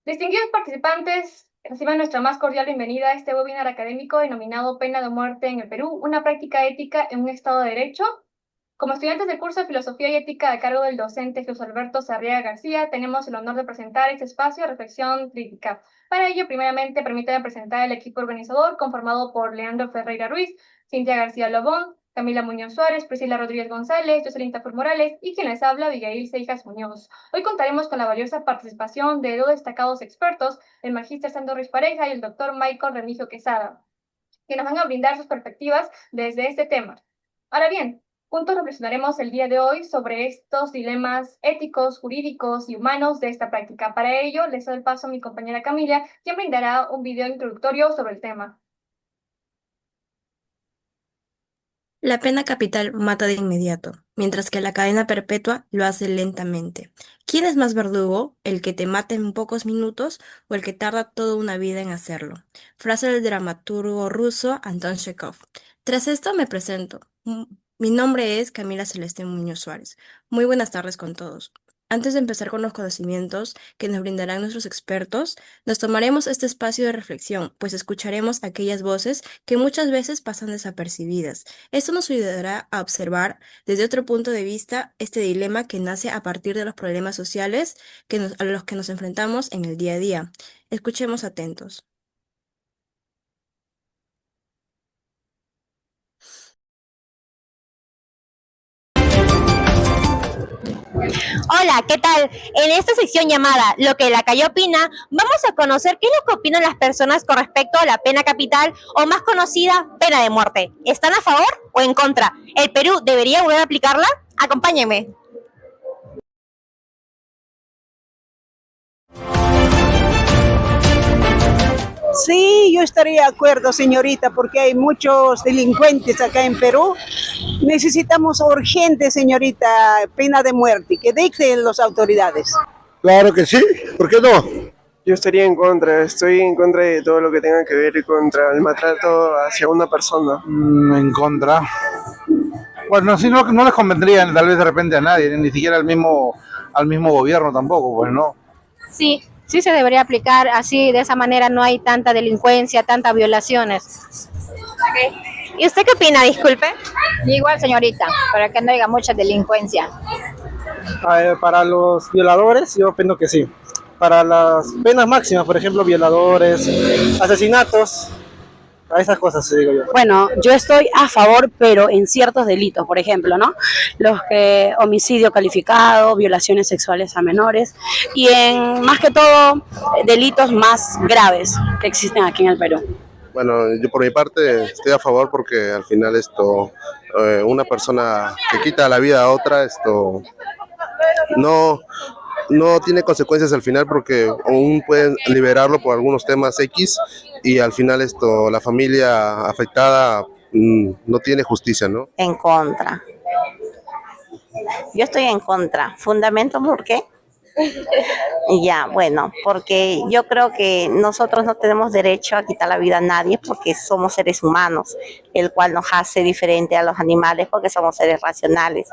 Distinguidos participantes, reciban nuestra más cordial bienvenida a este webinar académico denominado Pena de muerte en el Perú, una práctica ética en un Estado de Derecho. Como estudiantes del curso de Filosofía y Ética a cargo del docente Jesús Alberto Sarriaga García, tenemos el honor de presentar este espacio de reflexión crítica. Para ello, primeramente, permítanme presentar el equipo organizador conformado por Leandro Ferreira Ruiz, Cintia García Lobón, Camila Muñoz Suárez, Priscila Rodríguez González, Jocelyn Tafur Morales y quien les habla, Abigail Seijas Muñoz. Hoy contaremos con la valiosa participación de dos destacados expertos, el magíster Sandro Ruiz Pareja y el doctor Michael Remigio Quesada, que nos van a brindar sus perspectivas desde este tema. Ahora bien, juntos reflexionaremos el día de hoy sobre estos dilemas éticos, jurídicos y humanos de esta práctica. Para ello, les doy el paso a mi compañera Camila, quien brindará un video introductorio sobre el tema. La pena capital mata de inmediato, mientras que la cadena perpetua lo hace lentamente. ¿Quién es más verdugo, el que te mata en pocos minutos o el que tarda toda una vida en hacerlo? Frase del dramaturgo ruso Anton Chekhov. Tras esto me presento. Mi nombre es Camila Celeste Muñoz Suárez. Muy buenas tardes con todos. Antes de empezar con los conocimientos que nos brindarán nuestros expertos, nos tomaremos este espacio de reflexión, pues escucharemos aquellas voces que muchas veces pasan desapercibidas. Esto nos ayudará a observar desde otro punto de vista este dilema que nace a partir de los problemas sociales a los que nos enfrentamos en el día a día. Escuchemos atentos. Hola, ¿qué tal? En esta sección llamada Lo que la calle opina, vamos a conocer qué es lo que opinan las personas con respecto a la pena capital o más conocida pena de muerte. ¿Están a favor o en contra? ¿El Perú debería volver a aplicarla? Acompáñenme. Sí, yo estaría de acuerdo, señorita, porque hay muchos delincuentes acá en Perú. Necesitamos urgente, señorita, pena de muerte, que dicten las autoridades. Claro que sí, ¿por qué no? Yo estaría en contra, estoy en contra de todo lo que tenga que ver contra el maltrato hacia una persona. En contra. Bueno, sí, no, no les convendría tal vez de repente a nadie, ni siquiera al mismo gobierno tampoco, pues no. Sí, sí se debería aplicar así, de esa manera no hay tanta delincuencia, tantas violaciones. ¿Y usted qué opina? Disculpe. Igual, señorita, para que no haya mucha delincuencia. Para los violadores, yo opino que sí. Para las penas máximas, por ejemplo, violadores, asesinatos, a esas cosas, digo yo. Bueno, yo estoy a favor, pero en ciertos delitos, por ejemplo, ¿no? Los que homicidio calificado, violaciones sexuales a menores y en más que todo delitos más graves que existen aquí en el Perú. Bueno, yo por mi parte estoy a favor porque al final una persona que quita la vida a otra, no, no tiene consecuencias al final porque aún pueden liberarlo por algunos temas X y al final la familia afectada no tiene justicia, ¿no? En contra. Yo estoy en contra. ¿Fundamento por qué? Ya, bueno, porque yo creo que nosotros no tenemos derecho a quitar la vida a nadie porque somos seres humanos, el cual nos hace diferente a los animales porque somos seres racionales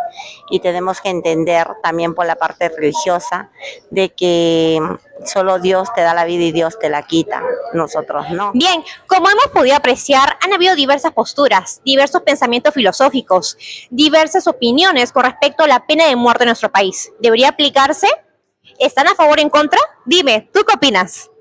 y tenemos que entender también por la parte religiosa de que solo Dios te da la vida y Dios te la quita, nosotros no. Bien, como hemos podido apreciar, han habido diversas posturas, diversos pensamientos filosóficos, diversas opiniones con respecto a la pena de muerte en nuestro país. ¿Debería aplicarse? ¿Están a favor o en contra? Dime, ¿tú qué opinas?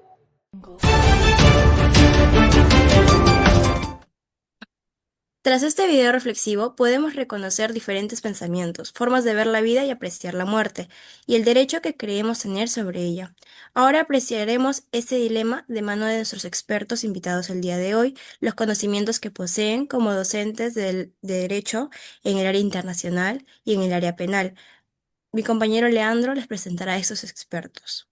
Tras este video reflexivo podemos reconocer diferentes pensamientos, formas de ver la vida y apreciar la muerte, y el derecho que creemos tener sobre ella. Ahora apreciaremos este dilema de mano de nuestros expertos invitados el día de hoy, los conocimientos que poseen como docentes de derecho en el área internacional y en el área penal. Mi compañero Leandro les presentará a estos expertos.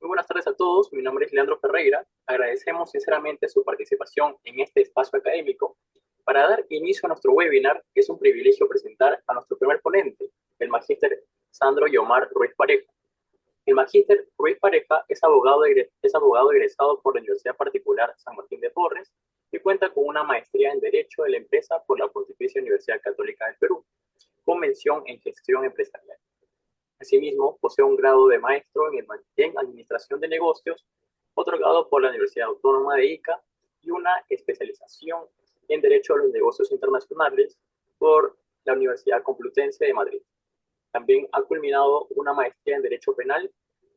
Muy buenas tardes a todos, mi nombre es Leandro Ferreira. Agradecemos sinceramente su participación en este espacio académico. Para dar inicio a nuestro webinar, es un privilegio presentar a nuestro primer ponente, el magíster Sandro Yomar Ruiz Pareja. El magíster Ruiz Pareja es abogado egresado por la Universidad Particular San Martín de Porres y cuenta con una maestría en Derecho de la Empresa por la Pontificia Universidad Católica del Perú, con mención en Gestión Empresarial. Asimismo, posee un grado de maestro en Administración de Negocios, otorgado por la Universidad Autónoma de Ica, y una especialización en Derecho a los Negocios Internacionales por la Universidad Complutense de Madrid. También ha culminado una maestría en Derecho Penal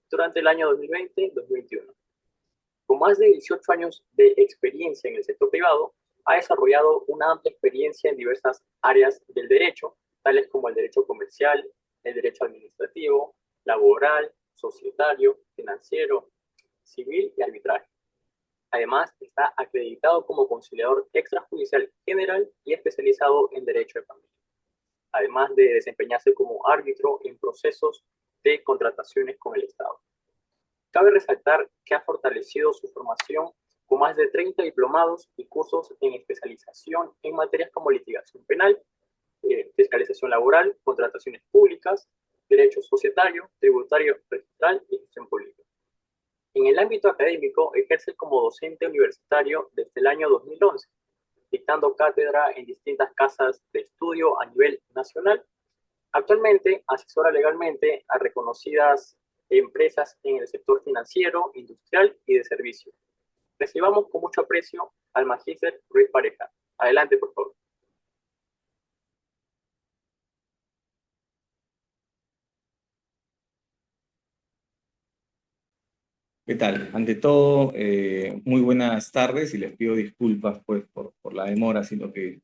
durante el año 2020-2021. Con más de 18 años de experiencia en el sector privado, ha desarrollado una amplia experiencia en diversas áreas del derecho, tales como el derecho comercial, el derecho administrativo, laboral, societario, financiero, civil y arbitraje. Además, está acreditado como conciliador extrajudicial general y especializado en derecho de familia, además de desempeñarse como árbitro en procesos de contrataciones con el Estado. Cabe resaltar que ha fortalecido su formación con más de 30 diplomados y cursos en especialización en materias como litigación penal, fiscalización laboral, contrataciones públicas, derecho societario, tributario, registral y gestión pública. En el ámbito académico, ejerce como docente universitario desde el año 2011, dictando cátedra en distintas casas de estudio a nivel nacional. Actualmente asesora legalmente a reconocidas empresas en el sector financiero, industrial y de servicios. Recibamos con mucho aprecio al magíster Ruiz Pareja. Adelante, por favor. ¿Qué tal? Ante todo, muy buenas tardes y les pido disculpas pues, por la demora, sino que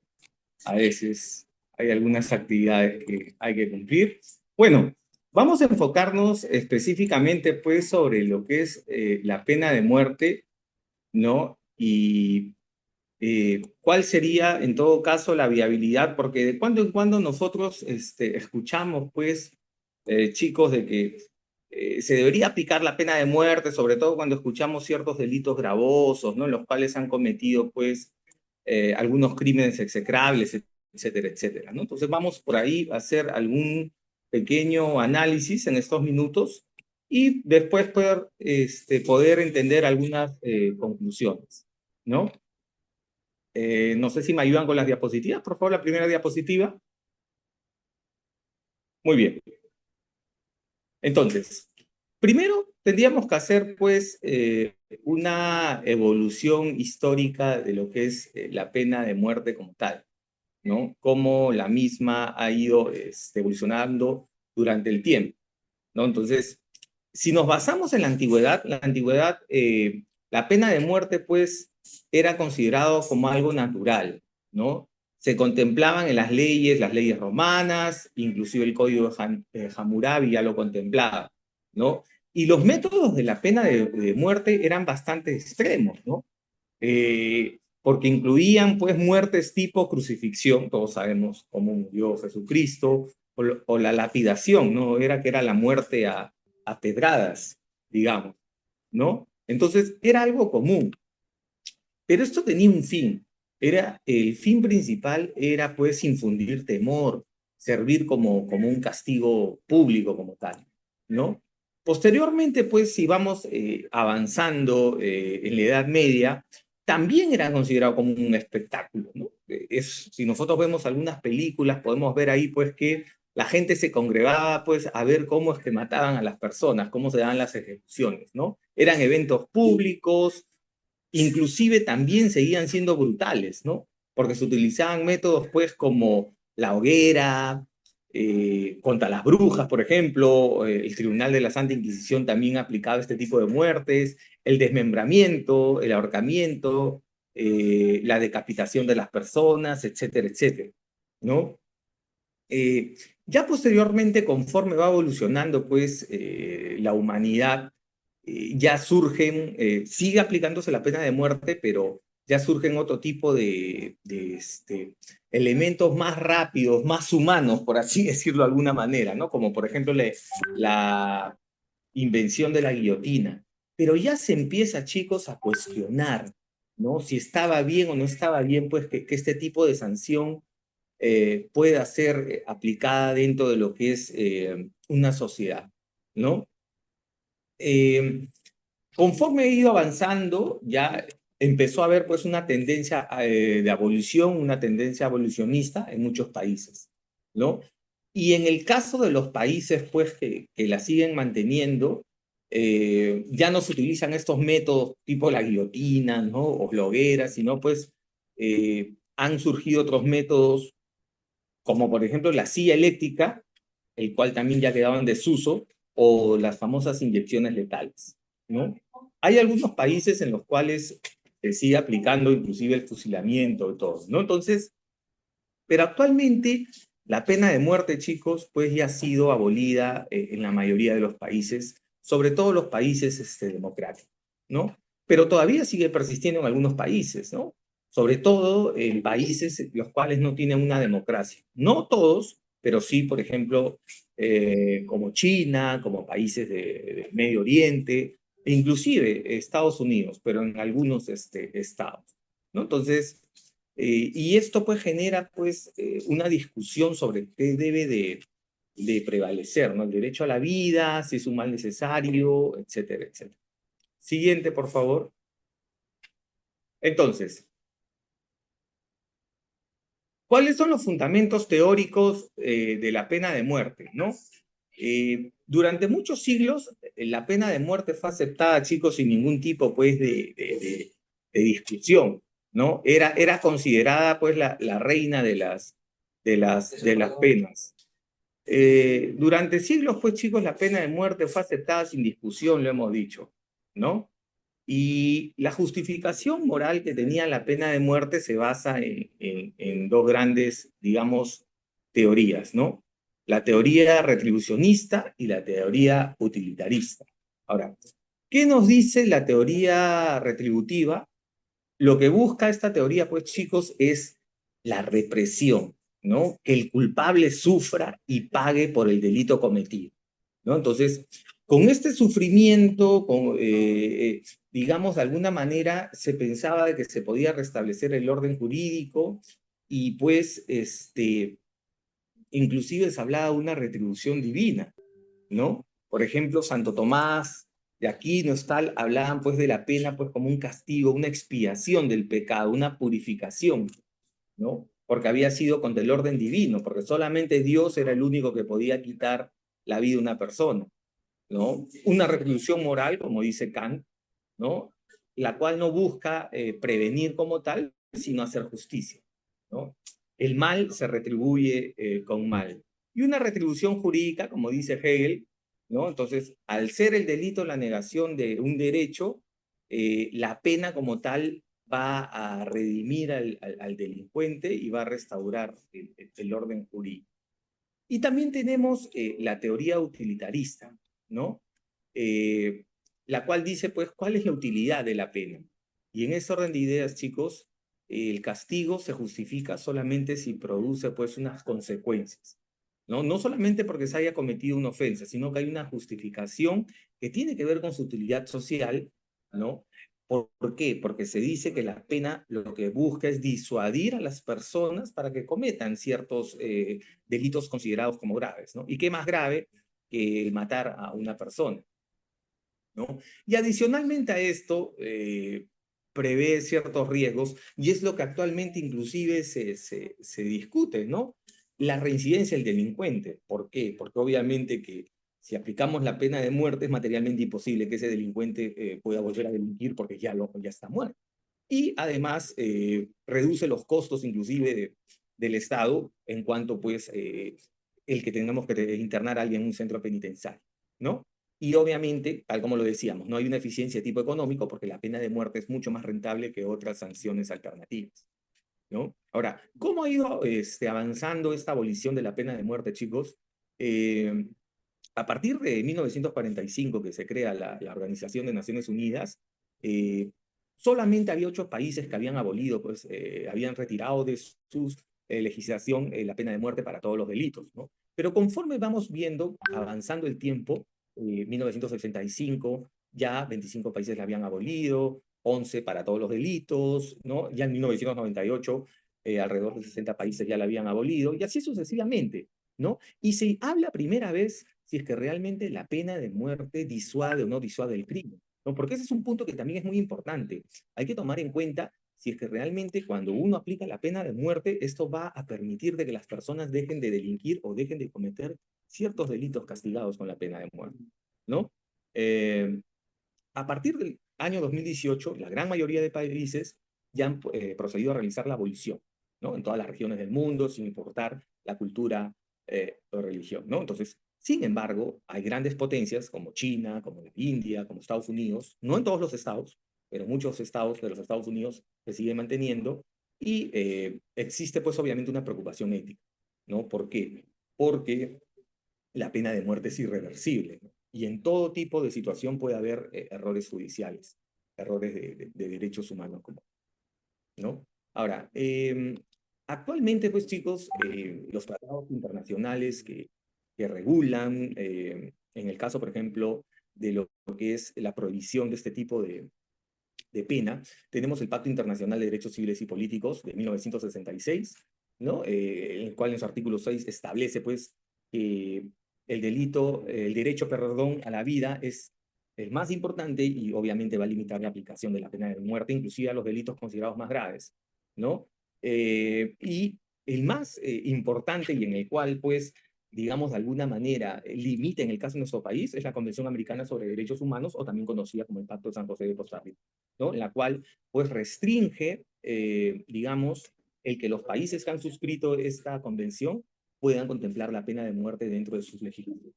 a veces hay algunas actividades que hay que cumplir. Bueno, vamos a enfocarnos específicamente pues, sobre lo que es la pena de muerte, ¿no? Y cuál sería, en todo caso, la viabilidad, porque de cuando en cuando nosotros escuchamos, pues, chicos, de que se debería aplicar la pena de muerte, sobre todo cuando escuchamos ciertos delitos gravosos, ¿no? En los cuales han cometido, pues, algunos crímenes execrables, etcétera, etcétera, ¿no? Entonces vamos por ahí a hacer algún pequeño análisis en estos minutos y después poder entender algunas conclusiones, ¿no? No sé si me ayudan con las diapositivas, por favor, la primera diapositiva. Muy bien. Entonces, primero tendríamos que hacer, pues, una evolución histórica de lo que es la pena de muerte como tal, ¿no? Cómo la misma ha ido evolucionando durante el tiempo, ¿no? Entonces, si nos basamos en la antigüedad, la pena de muerte, pues, era considerado como algo natural, ¿no? Se contemplaban en las leyes romanas, inclusive el Código de Hammurabi ya lo contemplaba, ¿no? Y los métodos de la pena de muerte eran bastante extremos, ¿no? Porque incluían, pues, muertes tipo crucifixión, todos sabemos cómo murió Jesucristo, o la lapidación, ¿no? Era la muerte a pedradas, digamos, ¿no? Entonces, era algo común. Pero esto tenía un fin. El fin principal era, pues, infundir temor, servir como un castigo público como tal, ¿no? Posteriormente, pues, si vamos avanzando en la Edad Media, también era considerado como un espectáculo, ¿no? Si nosotros vemos algunas películas, podemos ver ahí, pues, que la gente se congregaba, pues, a ver cómo es que mataban a las personas, cómo se daban las ejecuciones, ¿no? Eran eventos públicos, inclusive también seguían siendo brutales, ¿no? Porque se utilizaban métodos, pues, como la hoguera, contra las brujas, por ejemplo, el Tribunal de la Santa Inquisición también aplicaba este tipo de muertes, el desmembramiento, el ahorcamiento, la decapitación de las personas, etcétera, etcétera, ¿no? Ya posteriormente, conforme va evolucionando, pues, la humanidad, ya surgen, sigue aplicándose la pena de muerte, pero ya surgen otro tipo de elementos más rápidos, más humanos, por así decirlo de alguna manera, ¿no? Como por ejemplo la invención de la guillotina. Pero ya se empieza, chicos, a cuestionar, ¿no? Si estaba bien o no estaba bien, pues, que este tipo de sanción pueda ser aplicada dentro de lo que es una sociedad, ¿no? Conforme he ido avanzando, ya empezó a haber, pues, una tendencia de abolición, una tendencia abolicionista en muchos países, ¿no? Y en el caso de los países pues, que la siguen manteniendo, ya no se utilizan estos métodos tipo la guillotina, ¿no? O la hoguera, sino pues han surgido otros métodos, como por ejemplo la silla eléctrica, el cual también ya quedaba en desuso, o las famosas inyecciones letales, ¿no? Hay algunos países en los cuales se sigue aplicando inclusive el fusilamiento y todo, ¿no? Entonces, pero actualmente la pena de muerte, chicos, pues ya ha sido abolida en la mayoría de los países, sobre todo los países democráticos, ¿no? Pero todavía sigue persistiendo en algunos países, ¿no? Sobre todo en países los cuales no tienen una democracia. No todos, pero sí, por ejemplo, como China, como países de Medio Oriente, e inclusive Estados Unidos, pero en algunos estados, ¿no? Entonces, y esto pues genera pues una discusión sobre qué debe de prevalecer, ¿no? El derecho a la vida, si es un mal necesario, etcétera, etcétera. Siguiente, por favor. Entonces, ¿cuáles son los fundamentos teóricos de la pena de muerte, no? Durante muchos siglos, la pena de muerte fue aceptada, chicos, sin ningún tipo pues de discusión, ¿no? Era considerada pues la reina de las penas. Durante siglos, pues chicos, la pena de muerte fue aceptada sin discusión, lo hemos dicho, ¿no? Y la justificación moral que tenía la pena de muerte se basa en dos grandes, digamos, teorías, ¿no? La teoría retribucionista y la teoría utilitarista. Ahora, ¿qué nos dice la teoría retributiva? Lo que busca esta teoría, pues chicos, es la represión, ¿no? Que el culpable sufra y pague por el delito cometido, ¿no? Entonces, con este sufrimiento, digamos, de alguna manera se pensaba de que se podía restablecer el orden jurídico y pues, inclusive se hablaba de una retribución divina, ¿no? Por ejemplo, Santo Tomás de Aquino, tal, hablaban pues de la pena pues como un castigo, una expiación del pecado, una purificación, ¿no? Porque había sido contra el orden divino, porque solamente Dios era el único que podía quitar la vida de una persona, ¿no? Una retribución moral, como dice Kant, ¿no? La cual no busca prevenir como tal, sino hacer justicia, ¿no? El mal se retribuye con mal. Y una retribución jurídica, como dice Hegel, ¿no? Entonces, al ser el delito la negación de un derecho, la pena como tal va a redimir al delincuente y va a restaurar el orden jurídico. Y también tenemos la teoría utilitarista, ¿no? La cual dice, pues, ¿cuál es la utilidad de la pena? Y en ese orden de ideas, chicos, el castigo se justifica solamente si produce, pues, unas consecuencias, ¿no? No solamente porque se haya cometido una ofensa, sino que hay una justificación que tiene que ver con su utilidad social, ¿no? ¿Por qué? Porque se dice que la pena lo que busca es disuadir a las personas para que cometan ciertos delitos considerados como graves, ¿no? ¿Y qué más grave que el matar a una persona, ¿no? Y adicionalmente a esto, prevé ciertos riesgos, y es lo que actualmente inclusive se discute, ¿no? La reincidencia del delincuente. ¿Por qué? Porque obviamente que si aplicamos la pena de muerte es materialmente imposible que ese delincuente pueda volver a delinquir porque ya está muerto. Y además reduce los costos inclusive del Estado en cuanto pues el que tengamos que internar a alguien en un centro penitenciario, ¿no? Y obviamente, tal como lo decíamos, no hay una eficiencia de tipo económico porque la pena de muerte es mucho más rentable que otras sanciones alternativas, ¿no? Ahora, ¿cómo ha ido avanzando esta abolición de la pena de muerte, chicos? A partir de 1945, que se crea la Organización de Naciones Unidas, solamente había 8 países que habían abolido, pues, habían retirado de su legislación la pena de muerte para todos los delitos, ¿no? Pero conforme vamos viendo, avanzando el tiempo, 1965, ya 25 países la habían abolido, 11 para todos los delitos, ¿no? Ya en 1998, alrededor de 60 países ya la habían abolido, y así sucesivamente, ¿no? Y se habla primera vez si es que realmente la pena de muerte disuade o no disuade el crimen, ¿no? Porque ese es un punto que también es muy importante. Hay que tomar en cuenta si es que realmente cuando uno aplica la pena de muerte, esto va a permitir de que las personas dejen de delinquir o dejen de cometer ciertos delitos castigados con la pena de muerte, ¿no? A partir del año 2018, la gran mayoría de países ya han procedido a realizar la abolición, ¿no? En todas las regiones del mundo, sin importar la cultura o religión, ¿no? Entonces, sin embargo, hay grandes potencias como China, como la India, como Estados Unidos, no en todos los estados, pero muchos estados de los Estados Unidos se siguen manteniendo y existe pues obviamente una preocupación ética, ¿no? ¿Por qué? Porque la pena de muerte es irreversible, ¿no? Y en todo tipo de situación puede haber errores judiciales, errores de derechos humanos, ¿no? Ahora, actualmente, pues chicos, los tratados internacionales que regulan, en el caso, por ejemplo, de lo que es la prohibición de este tipo de pena, tenemos el Pacto Internacional de Derechos Civiles y Políticos de 1966, ¿no? El cual en su artículo 6 establece, pues, que el derecho, perdón, a la vida es el más importante y obviamente va a limitar la aplicación de la pena de muerte, inclusive a los delitos considerados más graves, ¿no? Y el más importante y en el cual, pues, digamos, de alguna manera, limita en el caso de nuestro país, es la Convención Americana sobre Derechos Humanos, o también conocida como el Pacto de San José de Costa Rica, ¿no? En la cual, pues, restringe, digamos, el que los países que han suscrito esta convención puedan contemplar la pena de muerte dentro de sus legislaciones,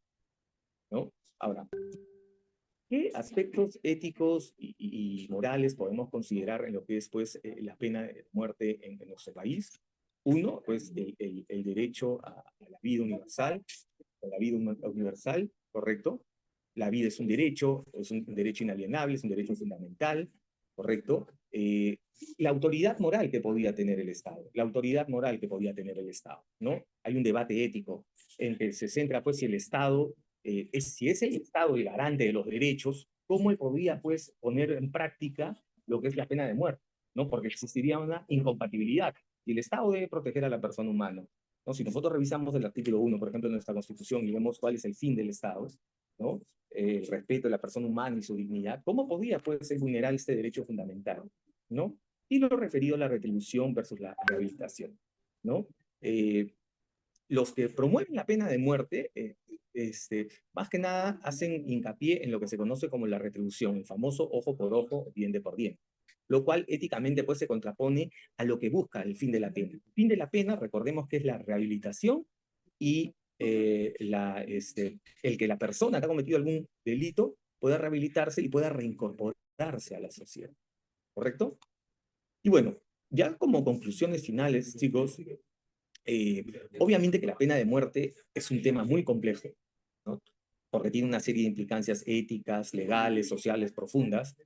¿no? Ahora, ¿qué aspectos éticos y morales podemos considerar en lo que es, pues, la pena de muerte en nuestro país? Uno, pues, el derecho a la vida universal, ¿correcto? La vida es un derecho inalienable, es un derecho fundamental, ¿correcto? La autoridad moral que podía tener el Estado, ¿no? Hay un debate ético en que se centra, pues, si el Estado, si es el Estado el garante de los derechos, ¿cómo él podría, pues, poner en práctica lo que es la pena de muerte, ¿no? Porque existiría una incompatibilidad. Y el Estado debe proteger a la persona humana, ¿no? Si nosotros revisamos el artículo 1, por ejemplo, de nuestra Constitución, y vemos cuál es el fin del Estado, ¿no? El respeto de la persona humana y su dignidad, ¿cómo podría, pues, ser vulnerar este derecho fundamental, ¿no? Y lo referido a la retribución versus la rehabilitación, ¿no? Los que promueven la pena de muerte, más que nada hacen hincapié en lo que se conoce como la retribución, el famoso ojo por ojo, diente por diente, lo cual éticamente, pues, se contrapone a lo que busca el fin de la pena. El fin de la pena, recordemos que es la rehabilitación y el que la persona que ha cometido algún delito pueda rehabilitarse y pueda reincorporarse a la sociedad, ¿correcto? Y bueno, ya como conclusiones finales, chicos, obviamente que la pena de muerte es un tema muy complejo, ¿no? Porque tiene una serie de implicancias éticas, legales, sociales profundas,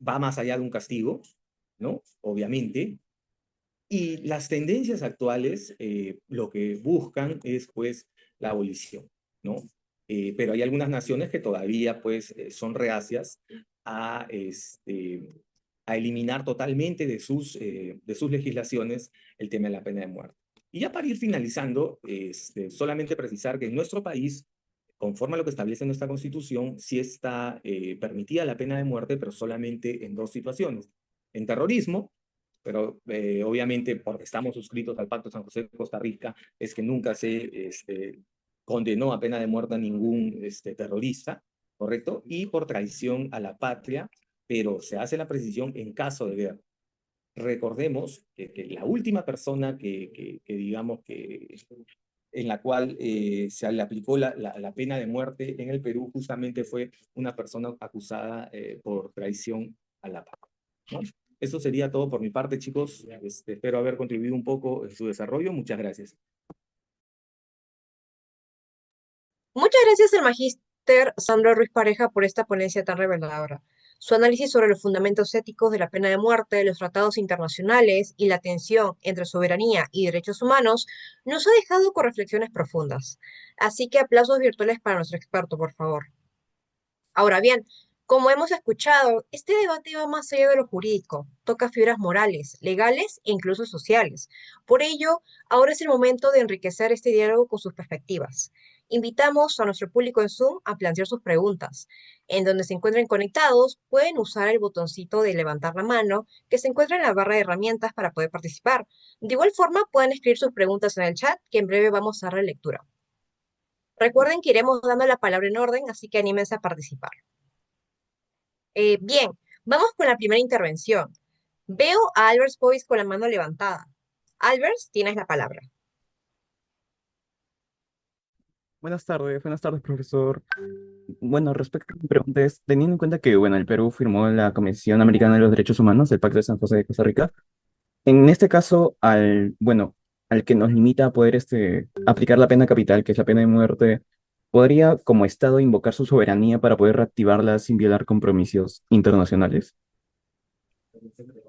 va más allá de un castigo, ¿no? Obviamente. Y las tendencias actuales lo que buscan es, pues, la abolición, ¿no? Pero hay algunas naciones que todavía, pues, son reacias a, a eliminar totalmente de sus legislaciones el tema de la pena de muerte. Y ya para ir finalizando, solamente precisar que en nuestro país, conforme a lo que establece nuestra Constitución, sí está permitida la pena de muerte, pero solamente en dos situaciones. En terrorismo, pero obviamente porque estamos suscritos al Pacto de San José de Costa Rica, es que nunca se condenó a pena de muerte a ningún terrorista, ¿correcto? Y por traición a la patria, pero se hace la precisión en caso de guerra. Recordemos que la última persona digamos que en la cual se le aplicó la pena de muerte en el Perú justamente fue una persona acusada por traición a la patria, ¿no? Eso sería todo por mi parte, chicos. Espero haber contribuido un poco en su desarrollo. Muchas gracias. Muchas gracias al magíster Sandro Ruiz Pareja por esta ponencia tan reveladora. Su análisis sobre los fundamentos éticos de la pena de muerte, los tratados internacionales y la tensión entre soberanía y derechos humanos nos ha dejado con reflexiones profundas. Así que aplausos virtuales para nuestro experto, por favor. Ahora bien, como hemos escuchado, este debate va más allá de lo jurídico, toca fibras morales, legales e incluso sociales. Por ello, ahora es el momento de enriquecer este diálogo con sus perspectivas. Invitamos a nuestro público en Zoom a plantear sus preguntas. En donde se encuentren conectados, pueden usar el botoncito de levantar la mano que se encuentra en la barra de herramientas para poder participar. De igual forma, pueden escribir sus preguntas en el chat, que en breve vamos a dar la lectura. Recuerden que iremos dando la palabra en orden, así que anímense a participar. Bien, vamos con la primera intervención. Veo a Albert Boyce con la mano levantada. Albert, tienes la palabra. Buenas tardes, profesor. Bueno, respecto a mi pregunta es, teniendo en cuenta que, bueno, el Perú firmó la Convención Americana de los Derechos Humanos, el Pacto de San José de Costa Rica, en este caso, al que nos limita a poder aplicar la pena capital, que es la pena de muerte, ¿podría como Estado invocar su soberanía para poder reactivarla sin violar compromisos internacionales?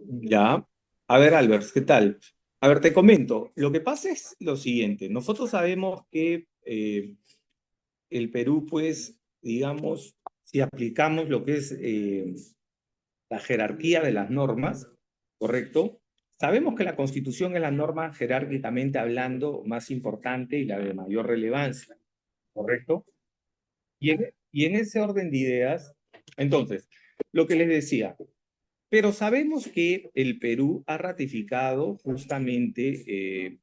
Ya. A ver, Albert, ¿qué tal? A ver, te comento. Lo que pasa es lo siguiente. Nosotros sabemos que el Perú, pues, digamos, si aplicamos lo que es la jerarquía de las normas, ¿correcto? Sabemos que la Constitución es la norma jerárquicamente hablando más importante y la de mayor relevancia, ¿correcto? Y en ese orden de ideas, entonces, lo que les decía, pero sabemos que el Perú ha ratificado justamente,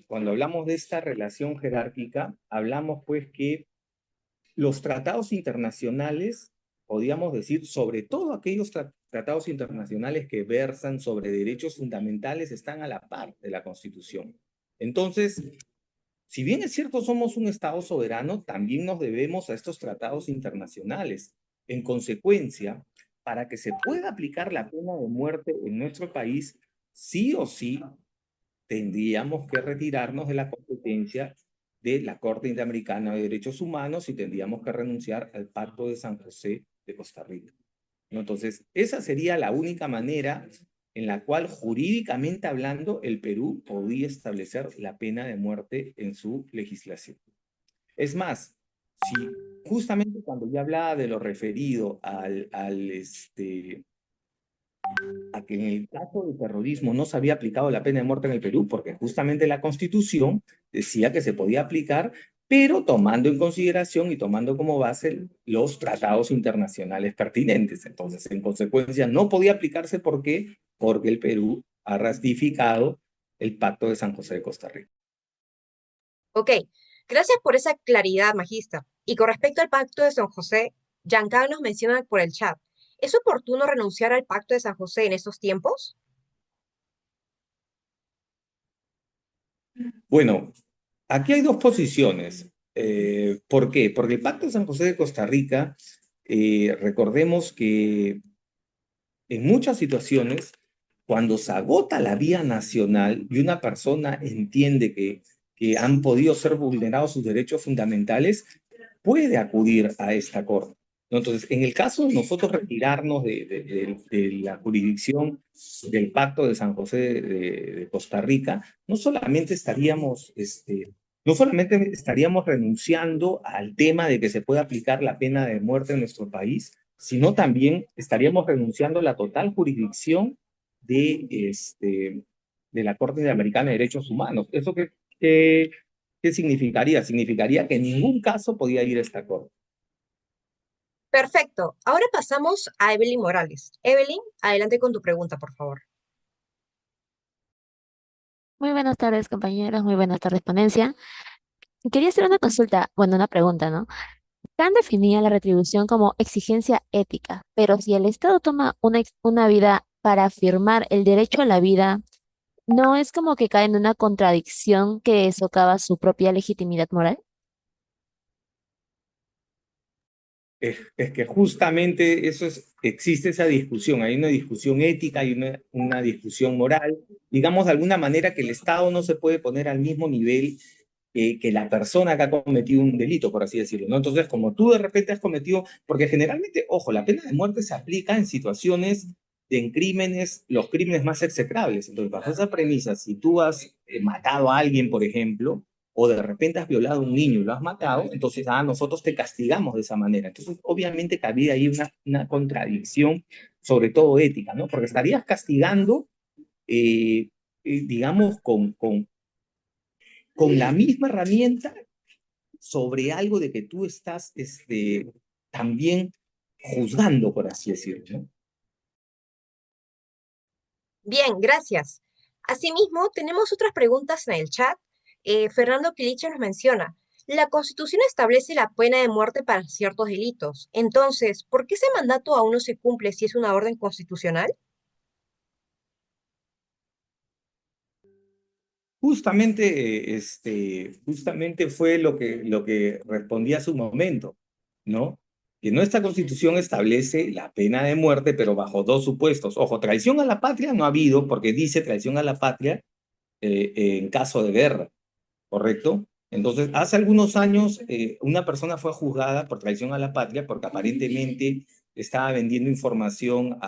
cuando hablamos de esta relación jerárquica, hablamos pues que los tratados internacionales, podríamos decir, sobre todo aquellos tratados internacionales que versan sobre derechos fundamentales, están a la par de la Constitución. Entonces, si bien es cierto somos un Estado soberano, también nos debemos a estos tratados internacionales. En consecuencia, para que se pueda aplicar la pena de muerte en nuestro país, sí o sí tendríamos que retirarnos de la competencia de la Corte Interamericana de Derechos Humanos y tendríamos que renunciar al Pacto de San José de Costa Rica, ¿no? Entonces, esa sería la única manera en la cual, jurídicamente hablando, el Perú podía establecer la pena de muerte en su legislación. Es más, si justamente cuando ya hablaba de lo referido a que en el caso de terrorismo no se había aplicado la pena de muerte en el Perú, porque justamente la Constitución decía que se podía aplicar, pero tomando en consideración y tomando como base los tratados internacionales pertinentes. Entonces, en consecuencia, no podía aplicarse. ¿Por qué? Porque el Perú ha ratificado el Pacto de San José de Costa Rica. Ok, gracias por esa claridad, magista. Y con respecto al Pacto de San José, Giancarlo nos menciona por el chat. ¿Es oportuno renunciar al Pacto de San José en estos tiempos? Bueno, aquí hay dos posiciones. ¿Por qué? Porque el Pacto de San José de Costa Rica, recordemos que en muchas situaciones, cuando se agota la vía nacional y una persona entiende que han podido ser vulnerados sus derechos fundamentales, puede acudir a esta corte, ¿no? Entonces, en el caso de nosotros retirarnos de la jurisdicción del Pacto de San José de Costa Rica, no solamente estaríamos renunciando al tema de que se pueda aplicar la pena de muerte en nuestro país, sino también estaríamos renunciando a la total jurisdicción de la Corte Interamericana de Derechos Humanos. ¿Eso qué significaría? Significaría que en ningún caso podía ir a esta corte. Perfecto. Ahora pasamos a Evelyn Morales. Evelyn, adelante con tu pregunta, por favor. Muy buenas tardes, compañeros. Muy buenas tardes, ponencia. Quería hacer una consulta, bueno, una pregunta, ¿no? Kant definía la retribución como exigencia ética, pero si el Estado toma una vida para afirmar el derecho a la vida, ¿no es como que cae en una contradicción que socava su propia legitimidad moral? Es que justamente existe esa discusión. Hay una discusión ética y una discusión moral. Digamos de alguna manera que el Estado no se puede poner al mismo nivel que la persona que ha cometido un delito, por así decirlo, ¿no? Entonces, como tú de repente has cometido, porque generalmente, ojo, la pena de muerte se aplica en situaciones en crímenes, los crímenes más execrables. Entonces, bajo esa premisa, si tú has matado a alguien, por ejemplo, o de repente has violado a un niño y lo has matado, entonces nosotros te castigamos de esa manera. Entonces, obviamente que había ahí una contradicción, sobre todo ética, ¿no? Porque estarías castigando, digamos, con la misma herramienta sobre algo de que tú estás también juzgando, por así decirlo, ¿no? Bien, gracias. Asimismo, tenemos otras preguntas en el chat. Fernando Quiliche nos menciona, la Constitución establece la pena de muerte para ciertos delitos. Entonces, ¿por qué ese mandato aún no se cumple si es una orden constitucional? Justamente, justamente fue lo que respondí a su momento, ¿no? Que nuestra Constitución establece la pena de muerte, pero bajo dos supuestos. Ojo, traición a la patria no ha habido, porque dice traición a la patria en caso de guerra, ¿correcto? Entonces, hace algunos años, una persona fue juzgada por traición a la patria porque aparentemente estaba vendiendo información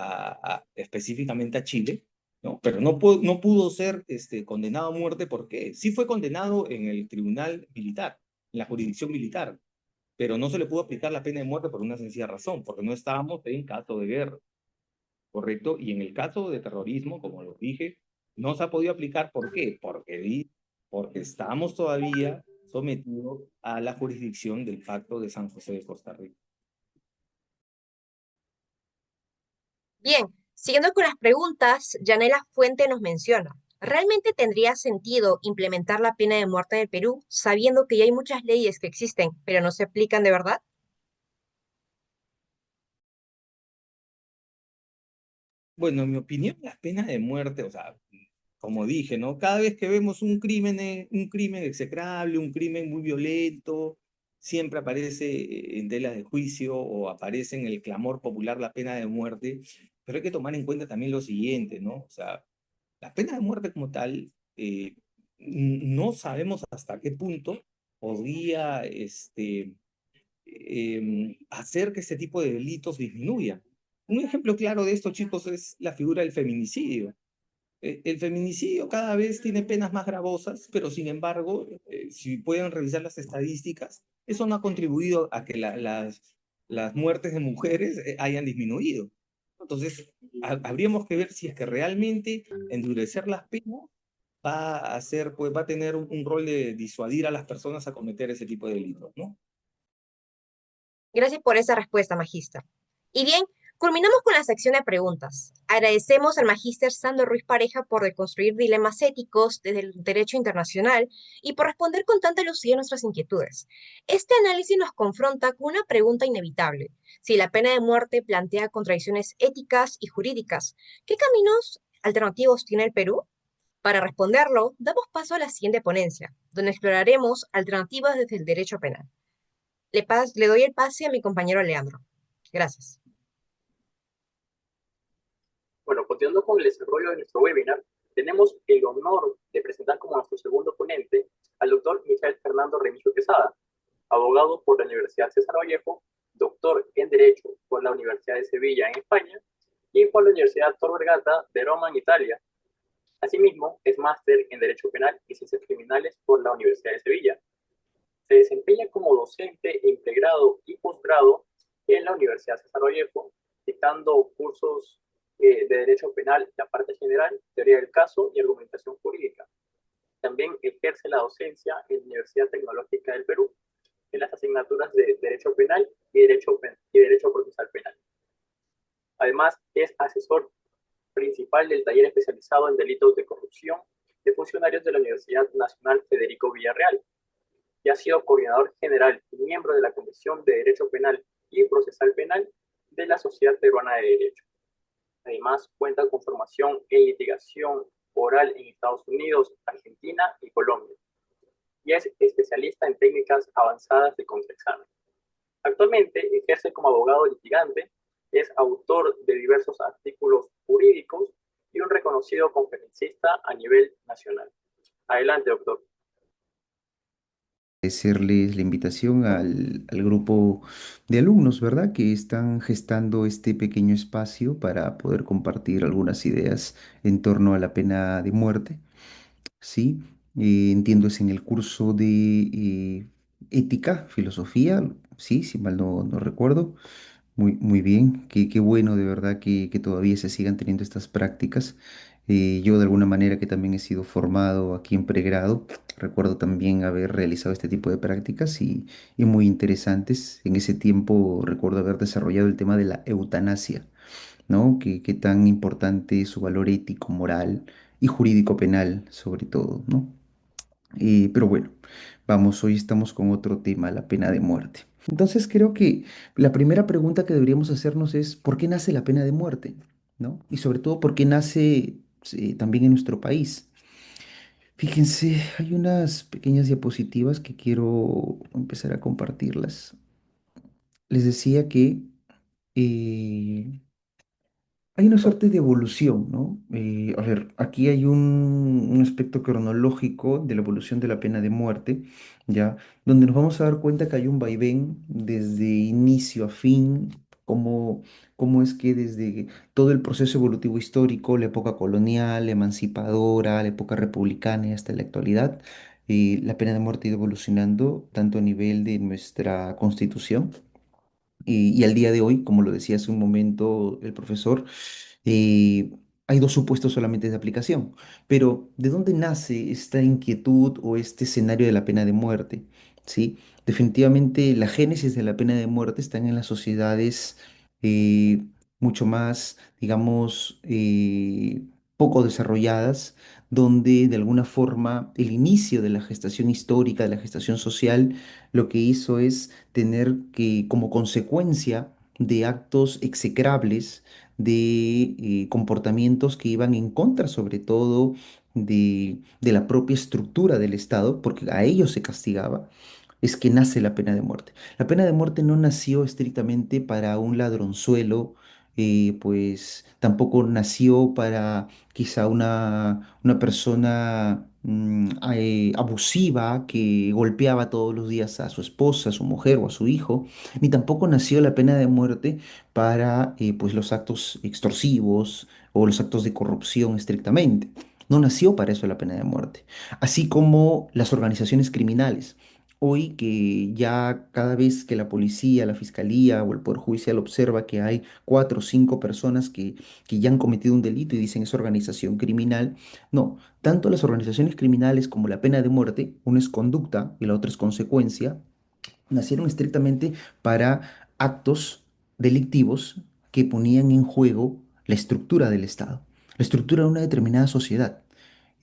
específicamente a Chile, ¿no? Pero no pudo ser condenado a muerte porque sí fue condenado en el tribunal militar, en la jurisdicción militar, pero no se le pudo aplicar la pena de muerte por una sencilla razón, porque no estábamos en caso de guerra, ¿correcto? Y en el caso de terrorismo, como lo dije, no se ha podido aplicar. ¿Por qué? Porque estamos todavía sometidos a la jurisdicción del Pacto de San José de Costa Rica. Bien, siguiendo con las preguntas, Yanela Fuente nos menciona, ¿realmente tendría sentido implementar la pena de muerte en el Perú sabiendo que ya hay muchas leyes que existen, pero no se aplican de verdad? Bueno, en mi opinión, la pena de muerte, o sea, como dije, ¿no? Cada vez que vemos un crimen execrable, un crimen muy violento, siempre aparece en telas de juicio o aparece en el clamor popular la pena de muerte, pero hay que tomar en cuenta también lo siguiente, ¿no? O sea, la pena de muerte como tal, no sabemos hasta qué punto podría hacer que este tipo de delitos disminuyan. Un ejemplo claro de esto, chicos, es la figura del feminicidio. El feminicidio cada vez tiene penas más gravosas, pero sin embargo, si pueden revisar las estadísticas, eso no ha contribuido a que las muertes de mujeres hayan disminuido. Entonces, habríamos que ver si es que realmente endurecer las penas va a hacer, pues va a tener un rol de disuadir a las personas a cometer ese tipo de delitos, ¿no? Gracias por esa respuesta, magíster. Y bien, culminamos con la sección de preguntas. Agradecemos al magíster Sandro Ruiz Pareja por deconstruir dilemas éticos desde el derecho internacional y por responder con tanta lucidez nuestras inquietudes. Este análisis nos confronta con una pregunta inevitable. Si la pena de muerte plantea contradicciones éticas y jurídicas, ¿qué caminos alternativos tiene el Perú? Para responderlo, damos paso a la siguiente ponencia, donde exploraremos alternativas desde el derecho penal. Le doy el pase a mi compañero Leandro. Gracias. Bueno, continuando con el desarrollo de nuestro webinar, tenemos el honor de presentar como nuestro segundo ponente al doctor Michael Fernando Remigio Quesada, abogado por la Universidad César Vallejo, doctor en Derecho por la Universidad de Sevilla en España y por la Universidad Tor Vergata de Roma en Italia. Asimismo, es máster en Derecho Penal y Ciencias Criminales por la Universidad de Sevilla. Se desempeña como docente en pregrado y posgrado en la Universidad César Vallejo, dictando cursos de Derecho Penal, la parte general, teoría del caso y argumentación jurídica. También ejerce la docencia en la Universidad Tecnológica del Perú, en las asignaturas de Derecho Penal y Derecho Procesal Penal. Además, es asesor principal del taller especializado en delitos de corrupción de funcionarios de la Universidad Nacional Federico Villarreal, y ha sido coordinador general y miembro de la Comisión de Derecho Penal y Procesal Penal de la Sociedad Peruana de Derecho. Además, cuenta con formación en litigación oral en Estados Unidos, Argentina y Colombia, y es especialista en técnicas avanzadas de contraexamen. Actualmente ejerce como abogado litigante, es autor de diversos artículos jurídicos y un reconocido conferencista a nivel nacional. Adelante, doctor. Agradecerles la invitación al grupo de alumnos, ¿verdad? Que están gestando este pequeño espacio para poder compartir algunas ideas en torno a la pena de muerte. Sí, entiendo es en el curso de ética, filosofía, sí, si mal no recuerdo. Muy bien, qué bueno de verdad que todavía se sigan teniendo estas prácticas. Yo de alguna manera que también he sido formado aquí en pregrado, recuerdo también haber realizado este tipo de prácticas y muy interesantes. En ese tiempo recuerdo haber desarrollado el tema de la eutanasia, ¿no? Qué tan importante es su valor ético, moral y jurídico penal, sobre todo, ¿no? Pero bueno, vamos, hoy estamos con otro tema, la pena de muerte. Entonces creo que la primera pregunta que deberíamos hacernos es, ¿por qué nace la pena de muerte? ¿No? Y sobre todo, ¿por qué nace también en nuestro país? Fíjense, hay unas pequeñas diapositivas que quiero empezar a compartirlas. Les decía que eh, hay una suerte de evolución, ¿no? A ver, aquí hay un aspecto cronológico de la evolución de la pena de muerte, ¿ya? Donde nos vamos a dar cuenta que hay un vaivén desde inicio a fin, cómo, cómo es que desde todo el proceso evolutivo histórico, la época colonial, la emancipadora, la época republicana y hasta la actualidad, la pena de muerte ha ido evolucionando tanto a nivel de nuestra constitución y al día de hoy, como lo decía hace un momento el profesor, eh, hay dos supuestos solamente de aplicación. Pero, ¿de dónde nace esta inquietud o este escenario de la pena de muerte? ¿Sí? Definitivamente la génesis de la pena de muerte están en las sociedades eh, mucho más, digamos, poco desarrolladas, donde de alguna forma el inicio de la gestación histórica, de la gestación social, lo que hizo es tener que, como consecuencia de actos execrables, de comportamientos que iban en contra sobre todo de la propia estructura del Estado, porque a ellos se castigaba, es que nace la pena de muerte. La pena de muerte no nació estrictamente para un ladronzuelo, pues tampoco nació para quizá una persona abusiva que golpeaba todos los días a su esposa, a su mujer o a su hijo, ni tampoco nació la pena de muerte para pues los actos extorsivos o los actos de corrupción estrictamente. No nació para eso la pena de muerte. Así como las organizaciones criminales. Hoy que ya cada vez que la policía, la fiscalía o el poder judicial observa que hay cuatro o cinco personas que ya han cometido un delito y dicen es organización criminal, no, tanto las organizaciones criminales como la pena de muerte, una es conducta y la otra es consecuencia, nacieron estrictamente para actos delictivos que ponían en juego la estructura del Estado, la estructura de una determinada sociedad.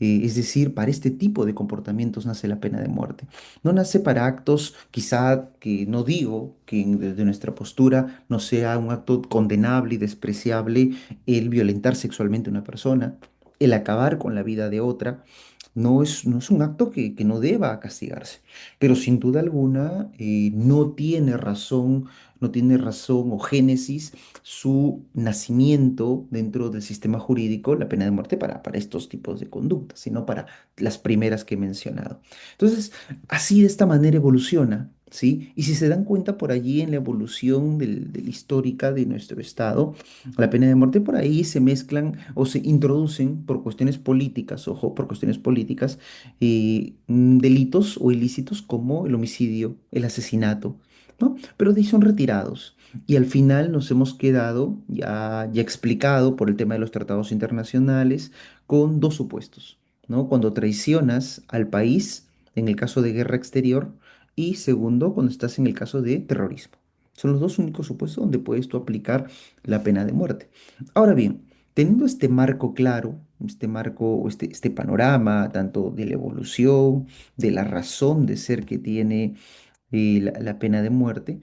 Es decir, para este tipo de comportamientos nace la pena de muerte. No nace para actos, quizá que no digo que desde nuestra postura no sea un acto condenable y despreciable el violentar sexualmente a una persona, el acabar con la vida de otra, no es un acto que no deba castigarse, pero sin duda alguna no tiene razón o génesis su nacimiento dentro del sistema jurídico, la pena de muerte para estos tipos de conductas, sino para las primeras que he mencionado. Entonces, así de esta manera evoluciona. ¿Sí? Y si se dan cuenta por allí en la evolución de la histórica de nuestro Estado, la pena de muerte por ahí se mezclan o se introducen por cuestiones políticas, ojo, por cuestiones políticas, delitos o ilícitos como el homicidio, el asesinato, ¿no? Pero de ahí son retirados. Y al final nos hemos quedado, ya explicado por el tema de los tratados internacionales, con dos supuestos, ¿no? Cuando traicionas al país, en el caso de guerra exterior, y segundo, cuando estás en el caso de terrorismo. Son los dos únicos supuestos donde puedes tú aplicar la pena de muerte. Ahora bien, teniendo este marco claro, este marco, este panorama, tanto de la evolución, de la razón de ser que tiene la pena de muerte,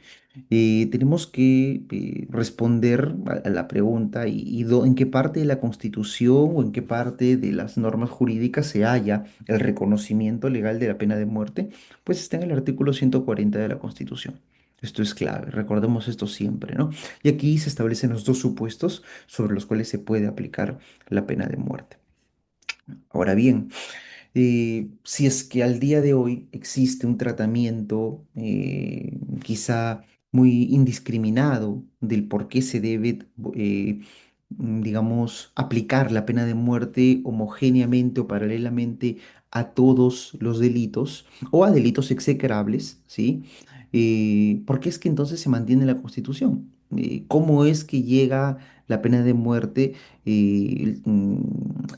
tenemos que responder a la pregunta en qué parte de la Constitución o en qué parte de las normas jurídicas se halla el reconocimiento legal de la pena de muerte, pues está en el artículo 140 de la Constitución. Esto es clave, recordemos esto siempre, ¿no? Y aquí se establecen los dos supuestos sobre los cuales se puede aplicar la pena de muerte. Ahora bien, si es que al día de hoy existe un tratamiento quizá muy indiscriminado del por qué se debe, digamos, aplicar la pena de muerte homogéneamente o paralelamente a todos los delitos o a delitos execrables, ¿sí? ¿Por qué es que entonces se mantiene la Constitución? ¿Cómo es que llega la pena de muerte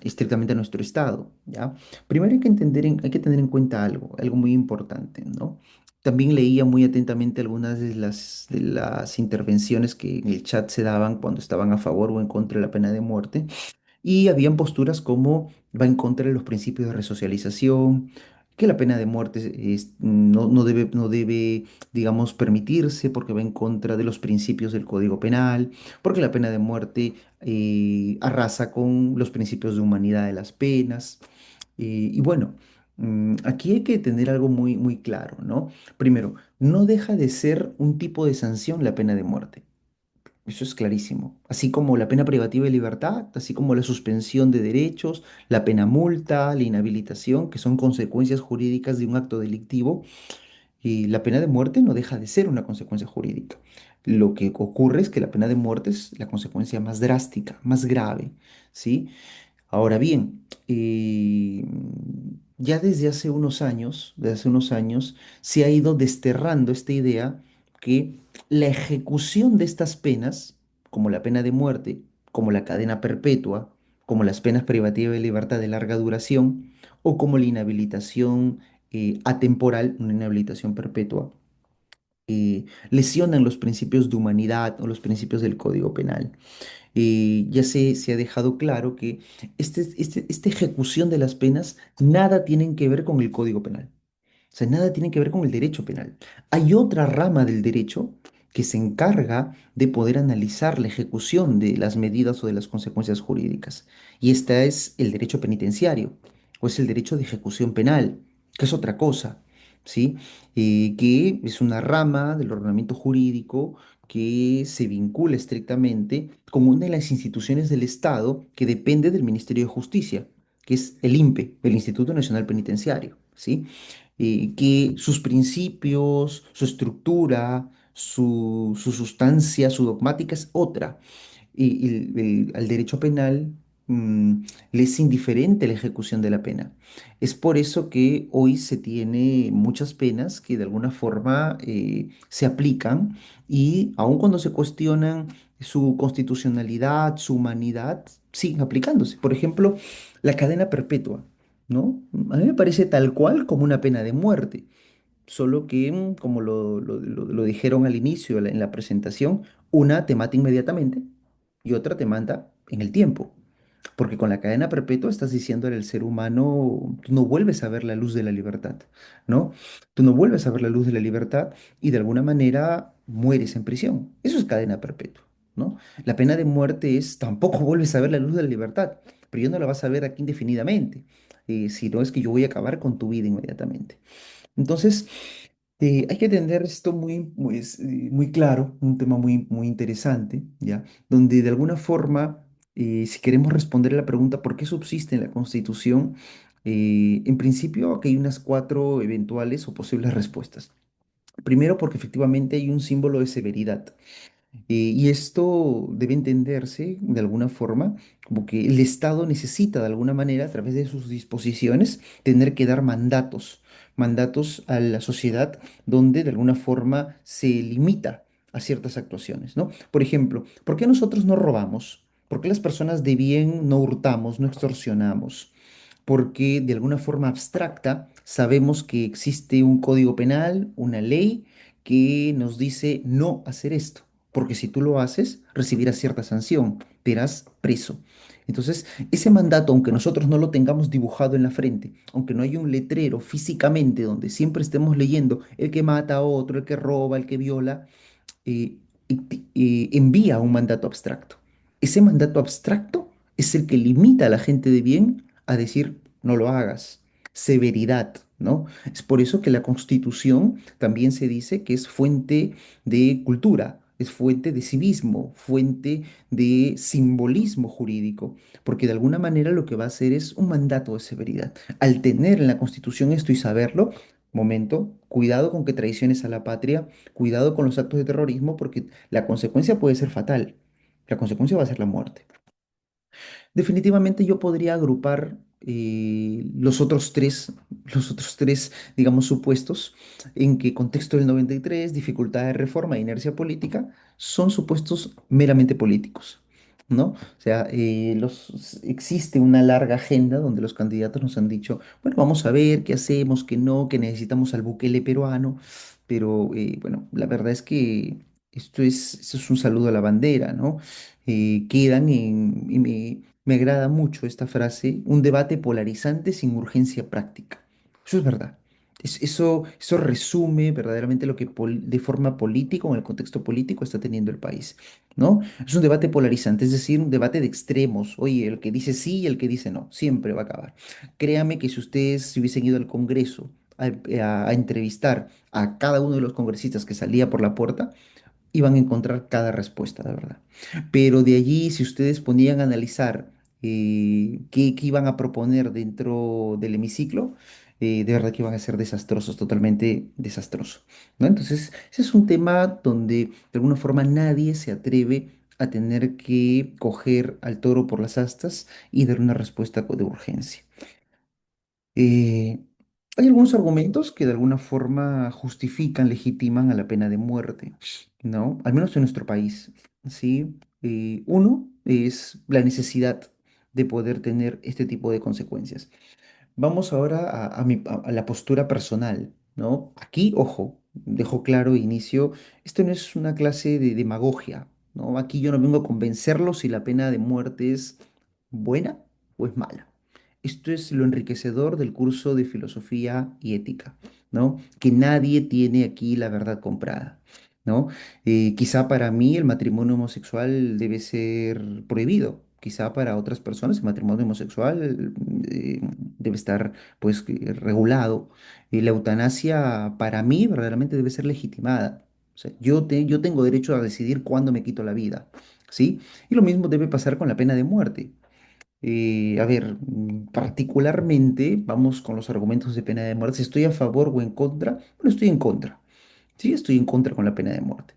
estrictamente a nuestro Estado, ¿ya? Primero hay que tener en cuenta algo muy importante, ¿no? También leía muy atentamente algunas de las intervenciones que en el chat se daban cuando estaban a favor o en contra de la pena de muerte. Y habían posturas como va en contra de los principios de resocialización, que la pena de muerte no debe, digamos, permitirse porque va en contra de los principios del Código Penal, porque la pena de muerte arrasa con los principios de humanidad de las penas. Y bueno, aquí hay que tener algo muy claro, ¿no? Primero, no deja de ser un tipo de sanción la pena de muerte. Eso es clarísimo. Así como la pena privativa de libertad, así como la suspensión de derechos, la pena multa, la inhabilitación, que son consecuencias jurídicas de un acto delictivo, y la pena de muerte no deja de ser una consecuencia jurídica. Lo que ocurre es que la pena de muerte es la consecuencia más drástica, más grave, ¿sí? Ahora bien, ya desde hace unos años, se ha ido desterrando esta idea que la ejecución de estas penas, como la pena de muerte, como la cadena perpetua, como las penas privativas de libertad de larga duración, o como la inhabilitación atemporal, una inhabilitación perpetua, lesionan los principios de humanidad o los principios del Código Penal. Ya se ha dejado claro que esta ejecución de las penas nada tienen que ver con el Código Penal. O sea, nada tiene que ver con el derecho penal. Hay otra rama del derecho que se encarga de poder analizar la ejecución de las medidas o de las consecuencias jurídicas. Y esta es el derecho penitenciario o es el derecho de ejecución penal, que es otra cosa, ¿sí? Que es una rama del ordenamiento jurídico que se vincula estrictamente con una de las instituciones del Estado que depende del Ministerio de Justicia, que es el INPE, el Instituto Nacional Penitenciario, ¿sí? Que sus principios, su estructura, su sustancia, su dogmática es otra. Al derecho penal le es indiferente la ejecución de la pena. Es por eso que hoy se tiene muchas penas que de alguna forma se aplican y aun cuando se cuestionan su constitucionalidad, su humanidad, siguen aplicándose. Por ejemplo, la cadena perpetua, ¿no? A mí me parece tal cual como una pena de muerte, solo que, como lo dijeron al inicio en la presentación, una te mata inmediatamente y otra te mata en el tiempo. Porque con la cadena perpetua estás diciendo al ser humano, tú no vuelves a ver la luz de la libertad, ¿no? Tú no vuelves a ver la luz de la libertad y de alguna manera mueres en prisión. Eso es cadena perpetua, ¿no? La pena de muerte es, tampoco vuelves a ver la luz de la libertad, pero ya no la vas a ver aquí indefinidamente, si no es que yo voy a acabar con tu vida inmediatamente. Entonces, hay que tener esto muy claro, un tema muy interesante, ¿ya? Donde de alguna forma, si queremos responder a la pregunta ¿por qué subsiste en la Constitución? En principio, aquí hay unas cuatro eventuales o posibles respuestas. Primero, porque efectivamente hay un símbolo de severidad. Y esto debe entenderse de alguna forma como que el Estado necesita de alguna manera, a través de sus disposiciones, tener que dar mandatos a la sociedad donde de alguna forma se limita a ciertas actuaciones, ¿no? Por ejemplo, ¿por qué nosotros no robamos? ¿Por qué las personas de bien no hurtamos, no extorsionamos? Porque de alguna forma abstracta sabemos que existe un código penal, una ley que nos dice no hacer esto, porque si tú lo haces, recibirás cierta sanción, te irás preso. Entonces, ese mandato, aunque nosotros no lo tengamos dibujado en la frente, aunque no haya un letrero físicamente donde siempre estemos leyendo el que mata a otro, el que roba, el que viola, eh, envía un mandato abstracto. Ese mandato abstracto es el que limita a la gente de bien a decir, no lo hagas. Severidad, ¿no? Es por eso que la Constitución también se dice que es fuente de cultura, es fuente de civismo, fuente de simbolismo jurídico, porque de alguna manera lo que va a hacer es un mandato de severidad. Al tener en la Constitución esto y saberlo, momento, cuidado con que traiciones a la patria, cuidado con los actos de terrorismo, porque la consecuencia puede ser fatal. La consecuencia va a ser la muerte. Definitivamente yo podría agrupar los otros tres, digamos, supuestos en que contexto del 93, dificultad de reforma e inercia política son supuestos meramente políticos. ¿no? O sea, existe una larga agenda donde los candidatos nos han dicho, bueno, vamos a ver qué hacemos, qué no, que necesitamos al Bukele peruano, pero bueno, la verdad es que esto es un saludo a la bandera, ¿no? Y me agrada mucho esta frase, un debate polarizante sin urgencia práctica. Eso es verdad. Eso resume verdaderamente lo que de forma política o en el contexto político está teniendo el país, ¿no? Es un debate polarizante, es decir, un debate de extremos. Oye, el que dice sí y el que dice no, siempre va a acabar. Créame que si ustedes se hubiesen ido al Congreso a entrevistar a cada uno de los congresistas que salía por la puerta, iban a encontrar cada respuesta, de verdad. Pero de allí, si ustedes ponían a analizar qué iban a proponer dentro del hemiciclo, de verdad que iban a ser desastrosos, totalmente desastrosos, ¿no? Entonces, ese es un tema donde de alguna forma nadie se atreve a tener que coger al toro por las astas y dar una respuesta de urgencia. Eh, Hay algunos argumentos que de alguna forma justifican, legitiman a la pena de muerte, ¿no? Al menos en nuestro país, ¿sí? Uno es la necesidad de poder tener este tipo de consecuencias. Vamos ahora a la postura personal, ¿no? Aquí, ojo, dejo claro de inicio, esto no es una clase de demagogia, ¿no? Aquí yo no vengo a convencerlo si la pena de muerte es buena o es mala. Esto es lo enriquecedor del curso de filosofía y ética, ¿no? Que nadie tiene aquí la verdad comprada, ¿no? Quizá para mí el matrimonio homosexual debe ser prohibido. Quizá para otras personas el matrimonio homosexual debe estar pues regulado. La eutanasia para mí verdaderamente debe ser legitimada. O sea, yo tengo derecho a decidir cuándo me quito la vida, ¿sí? Y lo mismo debe pasar con la pena de muerte. A ver, particularmente, vamos con los argumentos de pena de muerte. Si estoy a favor o en contra, bueno, estoy en contra. Sí, estoy en contra con la pena de muerte.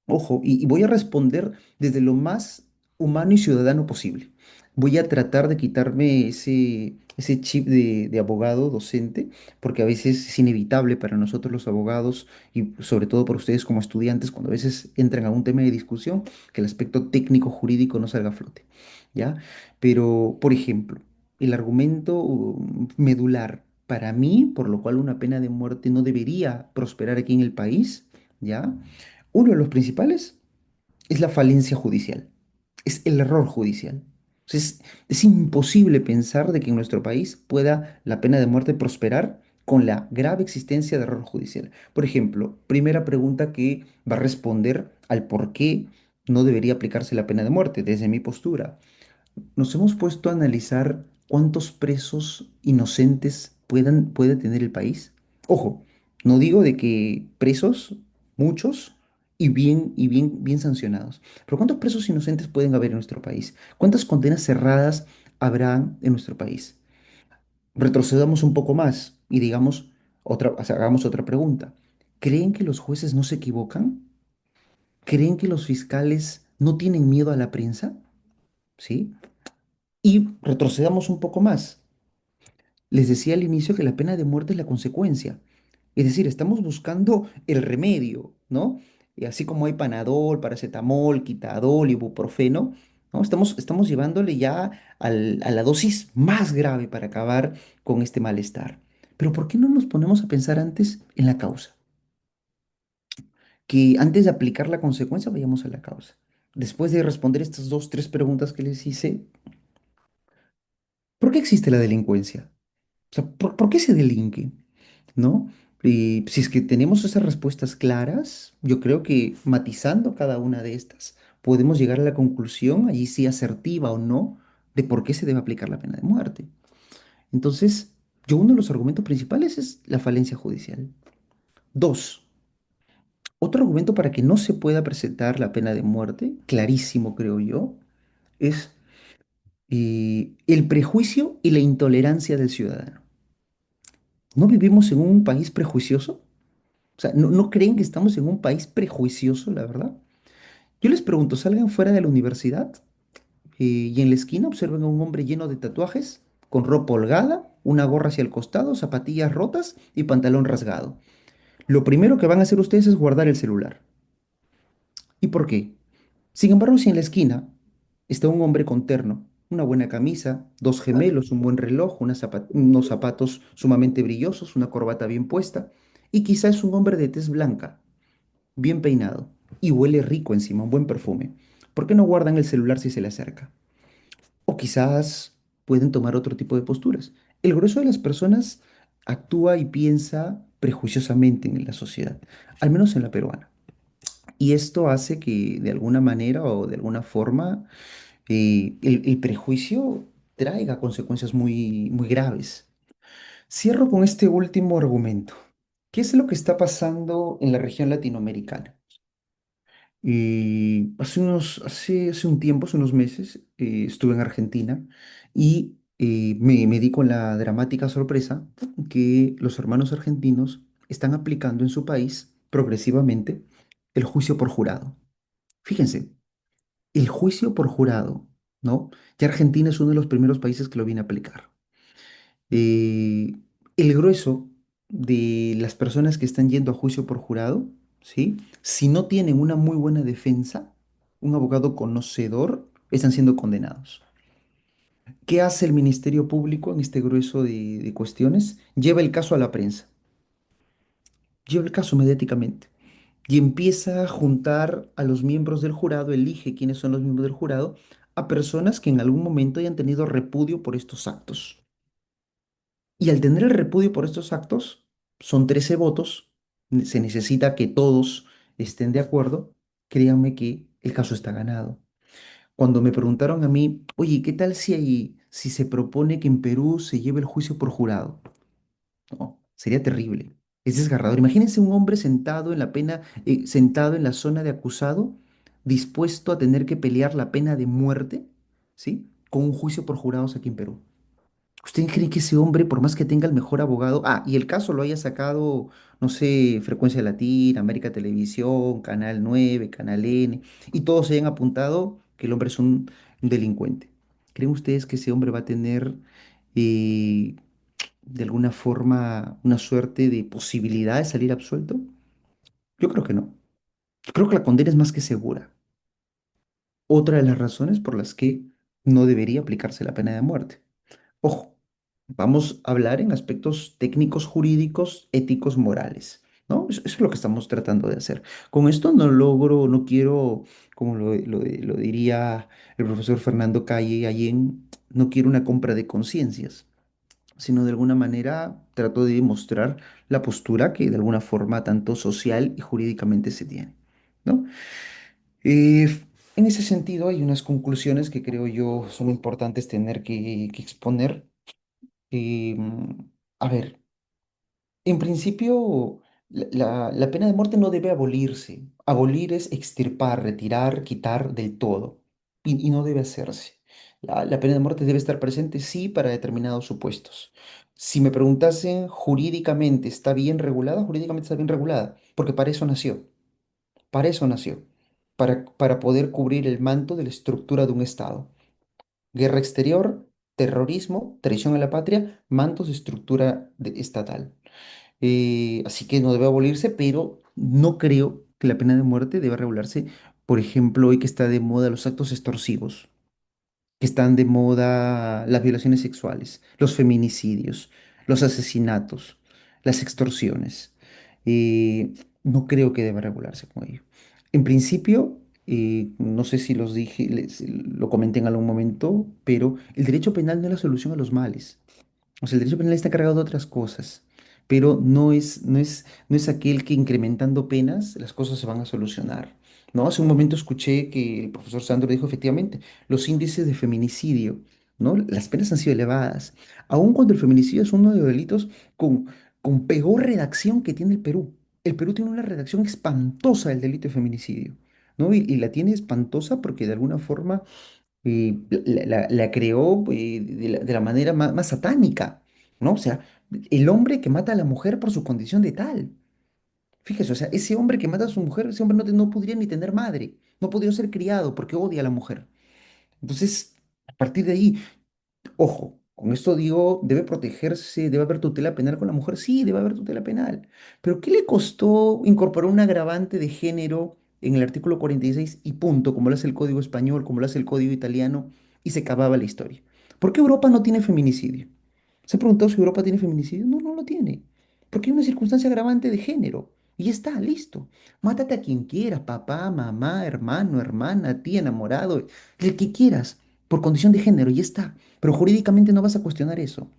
Ojo, y voy a responder desde lo más humano y ciudadano posible. Voy a tratar de quitarme ese chip de abogado docente, porque a veces es inevitable para nosotros los abogados y sobre todo para ustedes como estudiantes, cuando a veces entran a un tema de discusión, que el aspecto técnico jurídico no salga a flote, ¿ya? Pero, por ejemplo, el argumento medular para mí, por lo cual una pena de muerte no debería prosperar aquí en el país, ¿ya? Uno de los principales es la falencia judicial, es el error judicial. Es imposible pensar de que en nuestro país pueda la pena de muerte prosperar con la grave existencia de error judicial. Por ejemplo, primera pregunta que va a responder al por qué no debería aplicarse la pena de muerte desde mi postura. Nos hemos puesto a analizar cuántos presos inocentes puede tener el país. Ojo, no digo de que presos, muchos bien sancionados, pero ¿cuántos presos inocentes pueden haber en nuestro país? ¿Cuántas condenas cerradas habrá en nuestro país? Retrocedamos un poco más y digamos o sea, hagamos otra pregunta. ¿Creen que los jueces no se equivocan? ¿Creen que los fiscales no tienen miedo a la prensa? ¿Sí? Y retrocedamos un poco más. Les decía al inicio que la pena de muerte es la consecuencia. Es decir, estamos buscando el remedio, ¿no? Y así como hay Panadol, paracetamol, Quitadol, ibuprofeno, ¿no? Estamos llevándole ya a la dosis más grave para acabar con este malestar. Pero ¿por qué no nos ponemos a pensar antes en la causa? Que antes de aplicar la consecuencia, vayamos a la causa. Después de responder estas dos, tres preguntas que les hice, ¿por qué existe la delincuencia? O sea, ¿por qué se delinque? ¿No? Y si es que tenemos esas respuestas claras, yo creo que matizando cada una de estas, podemos llegar a la conclusión, allí sí asertiva o no, de por qué se debe aplicar la pena de muerte. Entonces, uno de los argumentos principales es la falencia judicial. Dos, otro argumento para que no se pueda presentar la pena de muerte, clarísimo creo yo, es el prejuicio y la intolerancia del ciudadano. ¿No vivimos en un país prejuicioso? O sea, ¿no creen que estamos en un país prejuicioso, la verdad? Yo les pregunto, salgan fuera de la universidad y en la esquina observen a un hombre lleno de tatuajes, con ropa holgada, una gorra hacia el costado, zapatillas rotas y pantalón rasgado. Lo primero que van a hacer ustedes es guardar el celular. ¿Y por qué? Sin embargo, si en la esquina está un hombre con terno, una buena camisa, dos gemelos, un buen reloj, unos zapatos sumamente brillosos, una corbata bien puesta, y quizás es un hombre de tez blanca, bien peinado, y huele rico encima, un buen perfume. ¿Por qué no guardan el celular si se le acerca? O quizás pueden tomar otro tipo de posturas. El grueso de las personas actúa y piensa prejuiciosamente en la sociedad, al menos en la peruana. Y esto hace que de alguna manera o de alguna forma el prejuicio traiga consecuencias muy graves. Cierro con este último argumento. ¿Qué es lo que está pasando en la región latinoamericana? Hace un tiempo, hace unos meses, estuve en Argentina y me di con la dramática sorpresa que los hermanos argentinos están aplicando en su país progresivamente el juicio por jurado. Fíjense, el juicio por jurado, ¿no? Ya Argentina es uno de los primeros países que lo viene a aplicar. Eh, el grueso de las personas que están yendo a juicio por jurado, ¿sí? Si no tienen una muy buena defensa, un abogado conocedor, están siendo condenados. ¿Qué hace el Ministerio Público en este grueso de cuestiones? Lleva el caso a la prensa, lleva el caso mediáticamente y empieza a juntar a los miembros del jurado, elige quiénes son los miembros del jurado, a personas que en algún momento hayan tenido repudio por estos actos. Y al tener el repudio por estos actos, son 13 votos, se necesita que todos estén de acuerdo, créanme que el caso está ganado. Cuando me preguntaron a mí, oye, ¿qué tal si se propone que en Perú se lleve el juicio por jurado? No, sería terrible. Es desgarrador. Imagínense un hombre sentado en la pena, sentado en la zona de acusado, dispuesto a tener que pelear la pena de muerte, ¿sí? Con un juicio por jurados aquí en Perú. ¿Usted cree que ese hombre, por más que tenga el mejor abogado, y el caso lo haya sacado, no sé, Frecuencia Latina, América Televisión, Canal 9, Canal N, y todos se hayan apuntado que el hombre es un delincuente? ¿Creen ustedes que ese hombre va a tener, eh, de alguna forma, una suerte de posibilidad de salir absuelto? Yo creo que no. Yo creo que la condena es más que segura. Otra de las razones por las que no debería aplicarse la pena de muerte. Ojo, vamos a hablar en aspectos técnicos, jurídicos, éticos, morales, ¿no? Eso es lo que estamos tratando de hacer. Con esto no logro, no quiero, como lo diría el profesor Fernando Calle Allén, no quiero una compra de conciencias, sino de alguna manera trato de demostrar la postura que de alguna forma tanto social y jurídicamente se tiene, ¿no? En ese sentido, hay unas conclusiones que creo yo son importantes tener que exponer. A ver, en principio, la pena de muerte no debe abolirse. Abolir es extirpar, retirar, quitar del todo. Y no debe hacerse. La pena de muerte debe estar presente, sí, para determinados supuestos. Si me preguntasen jurídicamente, ¿está bien regulada? Jurídicamente está bien regulada, porque para eso nació. Para eso nació. Para poder cubrir el manto de la estructura de un Estado. Guerra exterior, terrorismo, traición a la patria, mantos de estructura estatal. Así que no debe abolirse, pero no creo que la pena de muerte deba regularse. Por ejemplo, hoy que está de moda los actos extorsivos, que están de moda las violaciones sexuales, los feminicidios, los asesinatos, las extorsiones. Eh, no creo que deba regularse con ello. En principio, no sé si los dije, lo comenté en algún momento, pero el derecho penal no es la solución a los males. O sea, el derecho penal está cargado de otras cosas, pero no es aquel que incrementando penas las cosas se van a solucionar. ¿No? Hace un momento escuché que el profesor Sandro dijo efectivamente, los índices de feminicidio, ¿no? Las penas han sido elevadas, aun cuando el feminicidio es uno de los delitos con, con peor redacción que tiene el Perú. El Perú tiene una redacción espantosa del delito de feminicidio, ¿no? Y la tiene espantosa porque de alguna forma la creó de la manera más satánica, ¿no? O sea, el hombre que mata a la mujer por su condición de tal. Fíjese, o sea, ese hombre que mata a su mujer, ese hombre no podría ni tener madre, no podría ser criado porque odia a la mujer. Entonces, a partir de ahí, ojo, con esto digo, debe protegerse, debe haber tutela penal con la mujer, sí, debe haber tutela penal. Pero ¿qué le costó incorporar un agravante de género en el artículo 46 y punto, como lo hace el Código Español, como lo hace el Código Italiano, y se acababa la historia. ¿Por qué Europa no tiene feminicidio? ¿Se ha preguntado si Europa tiene feminicidio? No, no lo tiene. Porque hay una circunstancia agravante de género. Y ya está, listo. Mátate a quien quieras, papá, mamá, hermano, hermana, tía, enamorado, el que quieras, por condición de género, y ya está. Pero jurídicamente no vas a cuestionar eso.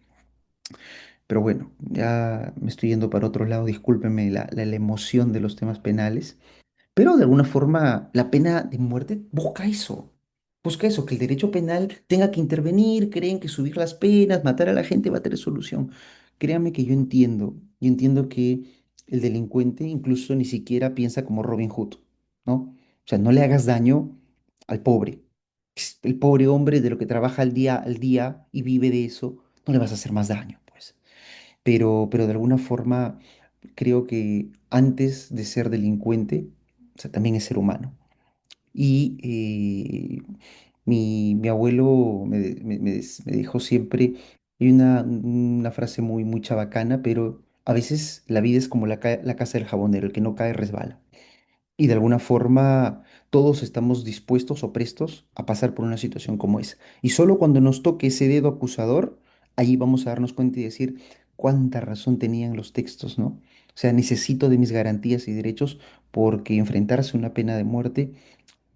Pero bueno, ya me estoy yendo para otro lado, discúlpeme la emoción de los temas penales. Pero de alguna forma la pena de muerte busca eso, que el derecho penal tenga que intervenir, creen que subir las penas, matar a la gente va a tener solución. Créame que yo entiendo que el delincuente incluso ni siquiera piensa como Robin Hood, ¿no? O sea, no le hagas daño al pobre. El pobre hombre de lo que trabaja al día y vive de eso, no le vas a hacer más daño, pues. Pero de alguna forma creo que antes de ser delincuente, o sea, también es ser humano. Y mi abuelo me dejó siempre, hay una frase muy chabacana, pero a veces la vida es como la casa del jabonero, el que no cae resbala. Y de alguna forma todos estamos dispuestos o prestos a pasar por una situación como esa. Y solo cuando nos toque ese dedo acusador, ahí vamos a darnos cuenta y decir cuánta razón tenían los textos, ¿no? O sea, necesito de mis garantías y derechos porque enfrentarse a una pena de muerte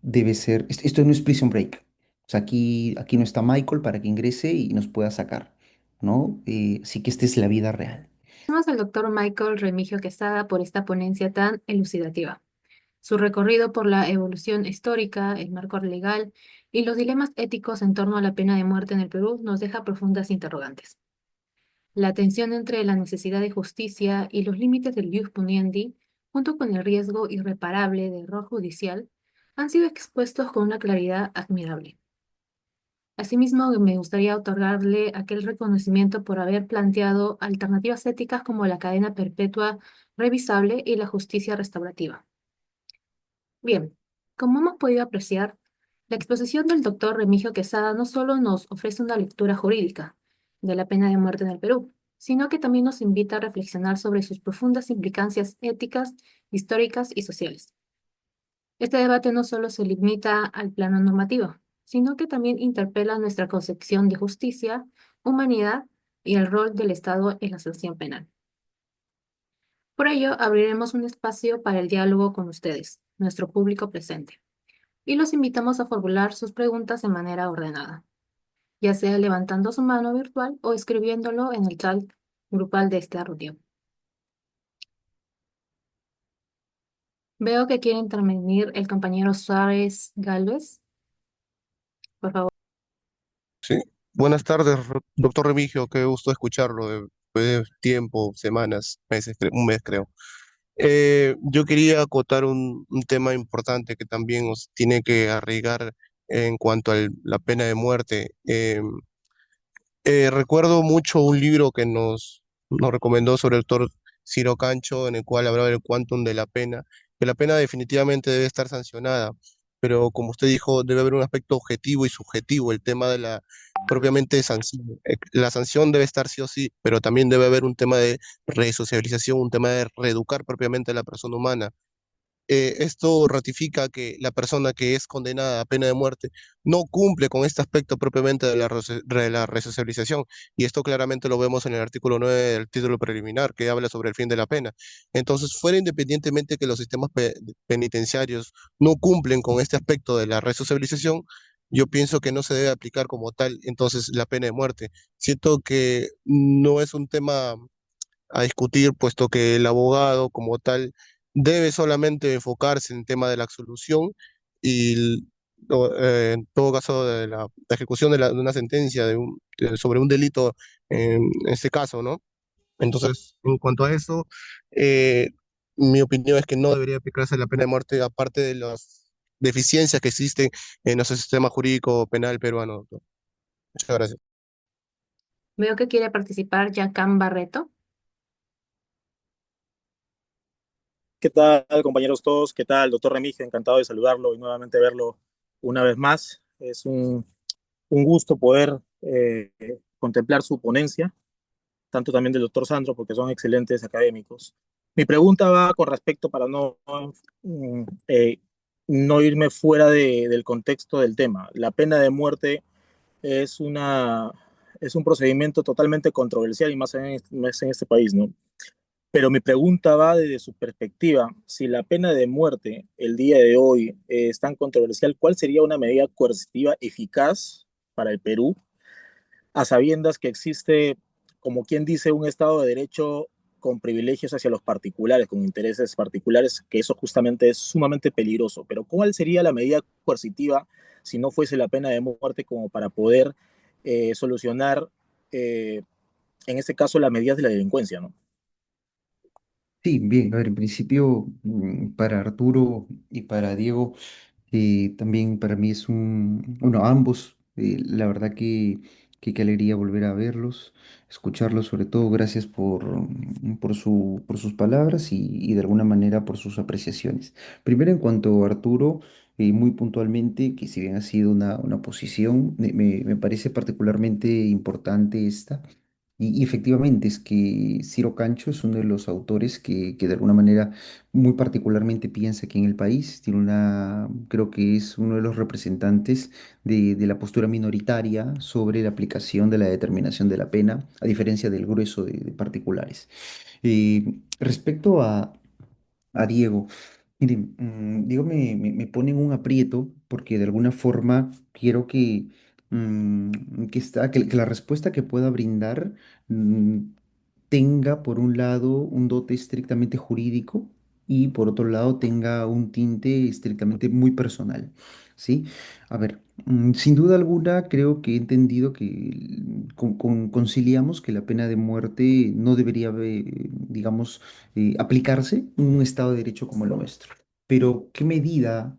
debe ser, esto no es Prison Break. O sea, aquí no está Michael para que ingrese y nos pueda sacar, ¿no? Así que esta es la vida real. Agradecemos al doctor Michael Remigio Quesada por esta ponencia tan elucidativa. Su recorrido por la evolución histórica, el marco legal y los dilemas éticos en torno a la pena de muerte en el Perú nos deja profundas interrogantes. La tensión entre la necesidad de justicia y los límites del jus puniendi, junto con el riesgo irreparable de error judicial, han sido expuestos con una claridad admirable. Asimismo, me gustaría otorgarle aquel reconocimiento por haber planteado alternativas éticas como la cadena perpetua revisable y la justicia restaurativa. Bien, como hemos podido apreciar, la exposición del doctor Remigio Quesada no solo nos ofrece una lectura jurídica de la pena de muerte en el Perú, sino que también nos invita a reflexionar sobre sus profundas implicancias éticas, históricas y sociales. Este debate no solo se limita al plano normativo, sino que también interpela nuestra concepción de justicia, humanidad y el rol del Estado en la sanción penal. Por ello, abriremos un espacio para el diálogo con ustedes, nuestro público presente, y los invitamos a formular sus preguntas de manera ordenada, ya sea levantando su mano virtual o escribiéndolo en el chat grupal de esta reunión. Veo que quiere intervenir el compañero Suárez Gálvez. Por favor. Sí. Buenas tardes, doctor Remigio, qué gusto escucharlo después de tiempo, semanas, meses, un mes creo. Yo quería acotar un tema importante que también nos tiene que arraigar en cuanto a la pena de muerte. Recuerdo mucho un libro que nos recomendó sobre el doctor Ciro Cancho, en el cual hablaba del quantum de la pena, que la pena definitivamente debe estar sancionada, pero como usted dijo, debe haber un aspecto objetivo y subjetivo, el tema de la propiamente sanción. La sanción debe estar sí o sí, pero también debe haber un tema de resocialización, un tema de reeducar propiamente a la persona humana. Esto ratifica que la persona que es condenada a pena de muerte no cumple con este aspecto propiamente de la resocialización, y esto claramente lo vemos en el artículo 9 del título preliminar, que habla sobre el fin de la pena. Entonces, fuera independientemente que los sistemas penitenciarios no cumplen con este aspecto de la resocialización, yo pienso que no se debe aplicar como tal entonces la pena de muerte. Siento que no es un tema a discutir, puesto que el abogado como tal debe solamente enfocarse en el tema de la absolución y en todo caso de la ejecución de una sentencia sobre un delito en este caso, ¿no? Entonces, en cuanto a eso, eh, mi opinión es que no debería aplicarse la pena de muerte, aparte de las deficiencias que existen en nuestro sistema jurídico penal peruano, doctor. Muchas gracias. Veo que quiere participar Yacan Barreto. ¿Qué tal, compañeros todos? ¿Qué tal, doctor Remigio? Encantado de saludarlo y nuevamente verlo una vez más. Es un gusto poder contemplar su ponencia, tanto también del doctor Sandro, porque son excelentes académicos. Mi pregunta va con respecto, para no no irme fuera del contexto del tema. La pena de muerte es es un procedimiento totalmente controversial y más en este país, ¿no? Pero mi pregunta va desde su perspectiva. Si la pena de muerte el día de hoy es tan controversial, ¿cuál sería una medida coercitiva eficaz para el Perú, a sabiendas que existe, como quien dice, un Estado de Derecho con privilegios hacia los particulares, con intereses particulares, que eso justamente es sumamente peligroso? Pero ¿cuál sería la medida coercitiva si no fuese la pena de muerte como para poder solucionar, eh, en este caso, las medidas de la delincuencia, ¿no? Sí, bien, a ver, en principio, para Arturo y para Diego, también para mí es bueno, ambos, la verdad que qué alegría volver a verlos, escucharlos, sobre todo, gracias por sus palabras y de alguna manera por sus apreciaciones. Primero, en cuanto a Arturo, muy puntualmente, que si bien ha sido una posición, me parece particularmente importante esta. Y efectivamente es que Ciro Cancho es uno de los autores que de alguna manera muy particularmente piensa que en el país tiene creo que es uno de los representantes de la postura minoritaria sobre la aplicación de la determinación de la pena, a diferencia del grueso de particulares. Respecto a Diego, miren, Diego me pone en un aprieto porque de alguna forma quiero que la respuesta que pueda brindar mm, tenga por un lado un dote estrictamente jurídico y por otro lado tenga un tinte estrictamente muy personal, ¿sí? A ver, sin duda alguna creo que he entendido que conciliamos que la pena de muerte no debería, digamos, aplicarse en un Estado de Derecho como el nuestro. Pero, ¿qué medida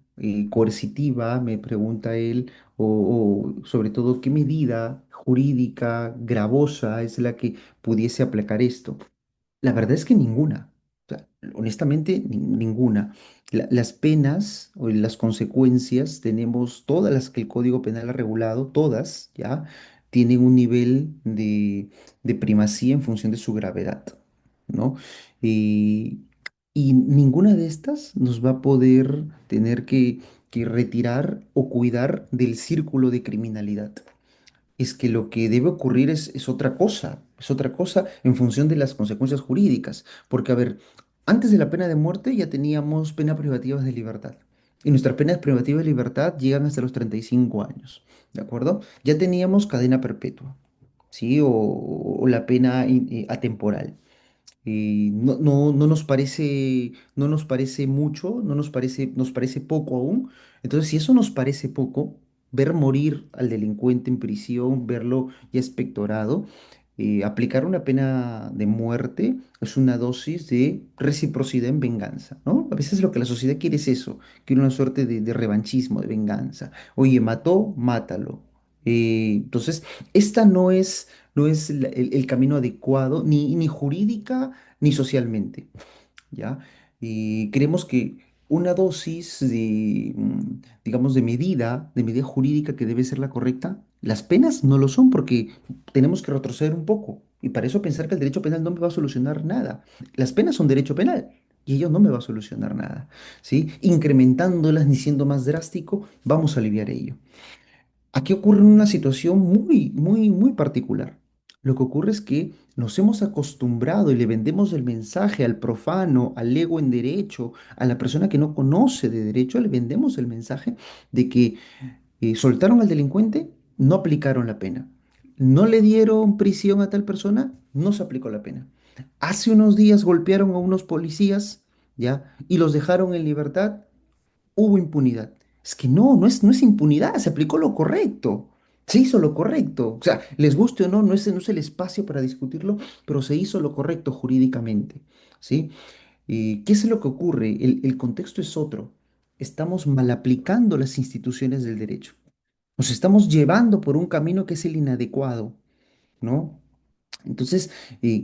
coercitiva, me pregunta él, o sobre todo, qué medida jurídica gravosa es la que pudiese aplacar esto? La verdad es que ninguna. O sea, honestamente, ninguna. Las penas o las consecuencias tenemos todas las que el Código Penal ha regulado, todas, ¿ya? Tienen un nivel de primacía en función de su gravedad, ¿no? Y, y ninguna de estas nos va a poder tener que retirar o cuidar del círculo de criminalidad. Es que lo que debe ocurrir es otra cosa en función de las consecuencias jurídicas. Porque, a ver, antes de la pena de muerte ya teníamos penas privativas de libertad. Y nuestras penas privativas de libertad llegan hasta los 35 años, ¿de acuerdo? Ya teníamos cadena perpetua, ¿sí? O la pena atemporal. No nos parece mucho, nos parece poco aún. Entonces, si eso nos parece poco, ver morir al delincuente en prisión, verlo ya expectorado, aplicar una pena de muerte es una dosis de reciprocidad en venganza, ¿no? A veces lo que la sociedad quiere es eso, quiere una suerte de revanchismo, de venganza. Oye, mató, mátalo. Entonces, esta no es el camino adecuado, ni jurídica ni socialmente, ¿ya? Y creemos que una dosis digamos, de medida jurídica que debe ser la correcta, las penas no lo son porque tenemos que retroceder un poco. Y para eso pensar que el derecho penal no me va a solucionar nada. Las penas son derecho penal. Y ello no me va a solucionar nada, ¿sí? Incrementándolas ni siendo más drástico, vamos a aliviar ello. Aquí ocurre una situación muy particular. Lo que ocurre es que nos hemos acostumbrado y le vendemos el mensaje al profano, al lego en derecho, a la persona que no conoce de derecho, le vendemos el mensaje de que soltaron al delincuente, no aplicaron la pena. No le dieron prisión a tal persona, no se aplicó la pena. Hace unos días golpearon a unos policías, ¿ya? Y los dejaron en libertad, hubo impunidad. Es que no es impunidad, se aplicó lo correcto. Se hizo lo correcto. O sea, les guste o no, no es el espacio para discutirlo, pero se hizo lo correcto jurídicamente. ¿Sí? ¿Qué es lo que ocurre? El contexto es otro. Estamos mal aplicando las instituciones del derecho. Nos estamos llevando por un camino que es el inadecuado, ¿no? Entonces,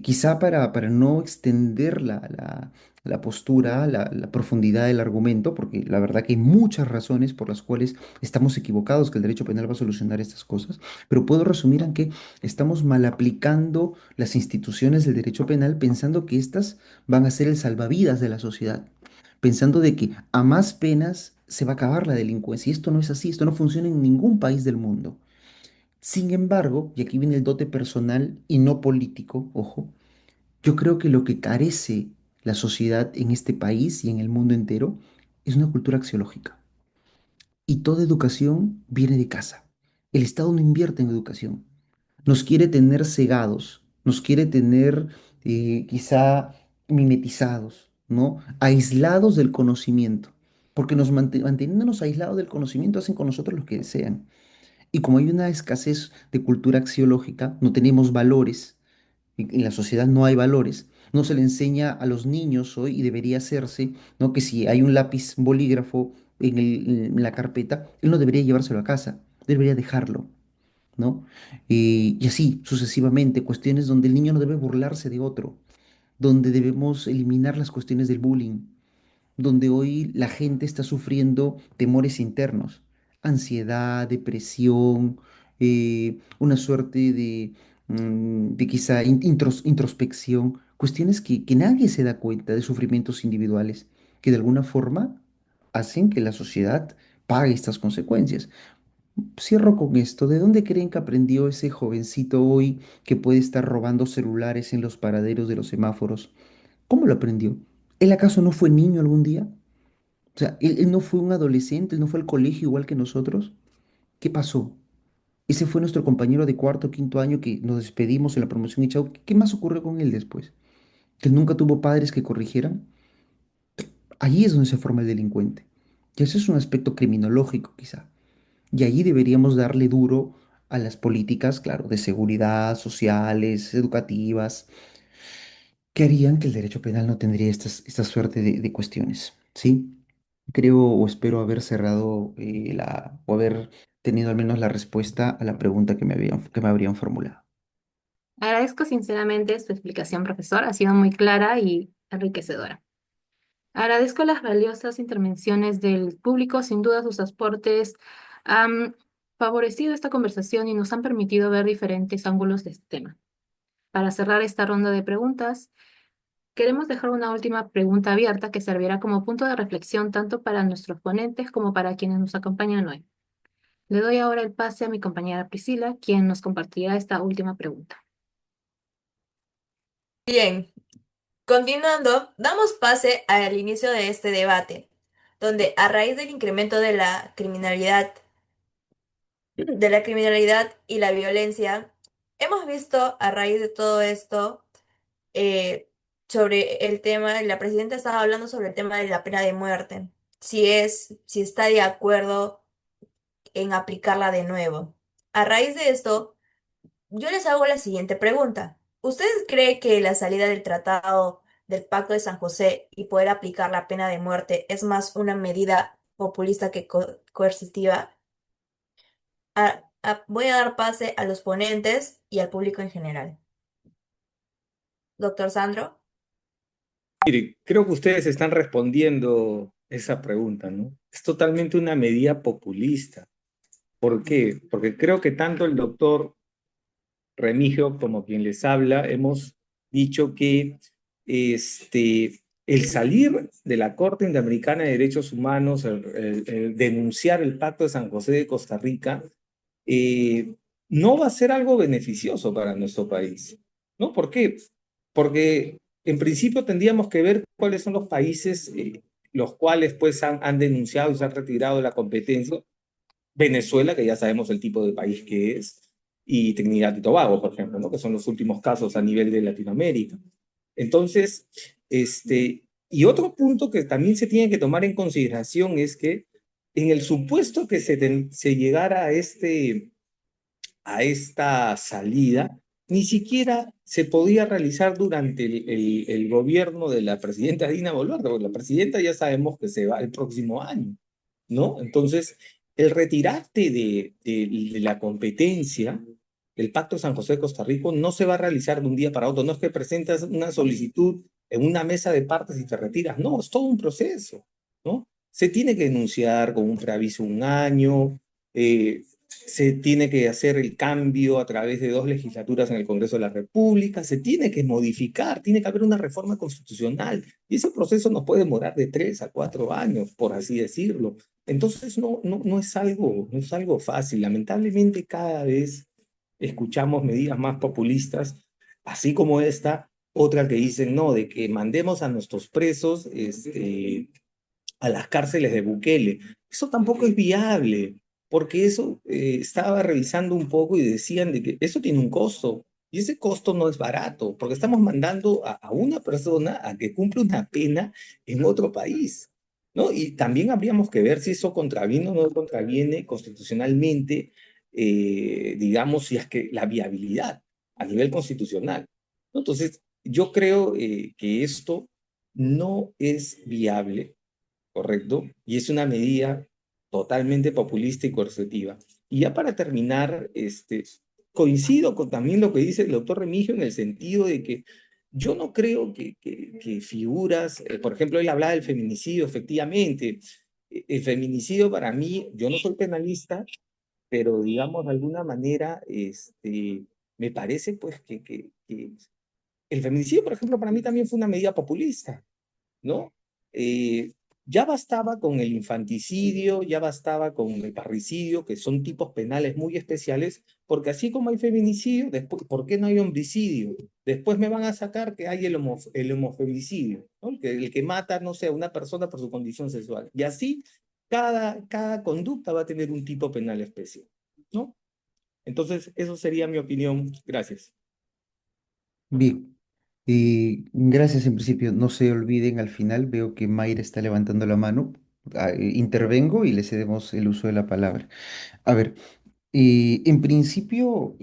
quizá para no extender la postura, la profundidad del argumento, porque la verdad que hay muchas razones por las cuales estamos equivocados que el derecho penal va a solucionar estas cosas, pero puedo resumir en que estamos mal aplicando las instituciones del derecho penal pensando que éstas van a ser el salvavidas de la sociedad. pensando de que a más penas se va a acabar la delincuencia. Y esto no es así, esto no funciona en ningún país del mundo. Sin embargo, y aquí viene el dote personal y no político, ojo, yo creo que lo que carece la sociedad en este país y en el mundo entero es una cultura axiológica. Y toda educación viene de casa. El Estado no invierte en educación. Nos quiere tener cegados, nos quiere tener quizá mimetizados, ¿no? Aislados del conocimiento. Porque manteniéndonos aislados del conocimiento hacen con nosotros lo que desean. Y como hay una escasez de cultura axiológica, no tenemos valores, en la sociedad no hay valores, no se le enseña a los niños hoy, y debería hacerse, ¿no? Que si hay un lápiz bolígrafo en la carpeta, él no debería llevárselo a casa, debería dejarlo, ¿no? Y así sucesivamente, cuestiones donde el niño no debe burlarse de otro, donde debemos eliminar las cuestiones del bullying, donde hoy la gente está sufriendo temores internos, ansiedad, depresión, una suerte de quizá introspección, cuestiones que nadie se da cuenta de sufrimientos individuales que de alguna forma hacen que la sociedad pague estas consecuencias. Cierro con esto. ¿De dónde creen que aprendió ese jovencito hoy que puede estar robando celulares en los paraderos de los semáforos? ¿Cómo lo aprendió? ¿Él acaso no fue niño algún día? O sea, él no fue un adolescente, él no fue al colegio igual que nosotros. ¿Qué pasó? Ese fue nuestro compañero de cuarto o quinto año que nos despedimos en la promoción y chao. ¿Qué más ocurrió con él después? ¿Que nunca tuvo padres que corrigieran? Allí es donde se forma el delincuente. Y ese es un aspecto criminológico quizá. Y allí deberíamos darle duro a las políticas, claro, de seguridad, sociales, educativas, que harían que el derecho penal no tendría esta suerte de cuestiones, ¿sí? Creo o espero haber cerrado o haber tenido al menos la respuesta a la pregunta que me habrían formulado. Agradezco sinceramente su explicación, profesor. Ha sido muy clara y enriquecedora. Agradezco las valiosas intervenciones del público. Sin duda, sus aportes han favorecido esta conversación y nos han permitido ver diferentes ángulos de este tema. Para cerrar esta ronda de preguntas, queremos dejar una última pregunta abierta que servirá como punto de reflexión tanto para nuestros ponentes como para quienes nos acompañan hoy. Le doy ahora el pase a mi compañera Priscila, quien nos compartirá esta última pregunta. Bien, continuando, damos pase al inicio de este debate, donde a raíz del incremento de la criminalidad y la violencia, hemos visto a raíz de todo esto eh, sobre el tema, la presidenta estaba hablando sobre el tema de la pena de muerte, si está de acuerdo en aplicarla de nuevo. A raíz de esto, yo les hago la siguiente pregunta. ¿Usted cree que la salida del Tratado del Pacto de San José y poder aplicar la pena de muerte es más una medida populista que coercitiva? Voy a dar pase a los ponentes y al público en general. Doctor Sandro. Mire, creo que ustedes están respondiendo esa pregunta, ¿no? Es totalmente una medida populista. ¿Por qué? Porque creo que tanto el doctor Remigio como quien les habla hemos dicho que el salir de la Corte Interamericana de Derechos Humanos, el denunciar el Pacto de San José de Costa Rica, no va a ser algo beneficioso para nuestro país, ¿no? ¿Por qué? Porque en principio tendríamos que ver cuáles son los países los cuales pues han denunciado y se han retirado de la competencia. Venezuela, que ya sabemos el tipo de país que es, y Trinidad y Tobago, por ejemplo, ¿no? Que son los últimos casos a nivel de Latinoamérica. Entonces, y otro punto que también se tiene que tomar en consideración es que en el supuesto que se llegara a esta salida, ni siquiera se podía realizar durante el gobierno de la presidenta Dina Boluarte, porque la presidenta ya sabemos que se va el próximo año, ¿no? Entonces, el retirarte de la competencia, el Pacto San José de Costa Rica no se va a realizar de un día para otro. No es que presentas una solicitud en una mesa de partes y te retiras. No, es todo un proceso, ¿no? Se tiene que denunciar con un preaviso un año, se tiene que hacer el cambio a través de 2 legislaturas en el Congreso de la República, se tiene que modificar, tiene que haber una reforma constitucional, y ese proceso nos puede demorar de 3 a 4 años, por así decirlo. Entonces no es algo fácil. Lamentablemente cada vez escuchamos medidas más populistas, así como esta, otra que dicen, no, de que mandemos a nuestros presos a las cárceles de Bukele. Eso tampoco es viable, porque eso estaba revisando un poco y decían de que eso tiene un costo, y ese costo no es barato, porque estamos mandando a una persona a que cumpla una pena en otro país, ¿no? Y también habríamos que ver si eso contraviene o no contraviene constitucionalmente, digamos, si es que la viabilidad a nivel constitucional, ¿no? Entonces, yo creo que esto no es viable, ¿correcto? Y es una medida totalmente populista y coercitiva. Y ya para terminar, coincido con también lo que dice el doctor Remigio en el sentido de que yo no creo que figuras, por ejemplo, él hablaba del feminicidio, efectivamente. El feminicidio para mí, yo no soy penalista, pero digamos de alguna manera, me parece pues que el feminicidio, por ejemplo, para mí también fue una medida populista, ¿no? Eh, ya bastaba con el infanticidio, ya bastaba con el parricidio, que son tipos penales muy especiales, porque así como hay feminicidio, después, ¿por qué no hay homicidio? Después me van a sacar que hay el homofemicidio, ¿no? El que mata, no sé, a una persona por su condición sexual. Y así, cada conducta va a tener un tipo penal especial, ¿no? Entonces, eso sería mi opinión. Gracias. Bien, gracias en principio. No se olviden al final, veo que Mayra está levantando la mano. Intervengo y le cedemos el uso de la palabra. A ver, en principio,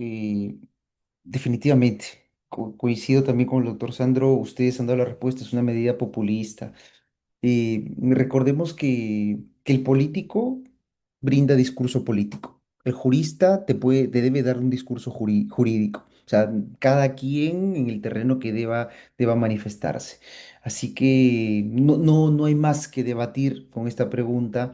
definitivamente, coincido también con el doctor Sandro, ustedes han dado la respuesta, es una medida populista. Recordemos que el político brinda discurso político. El jurista te debe dar un discurso jurídico. O sea, cada quien en el terreno que deba manifestarse. Así que no hay más que debatir con esta pregunta.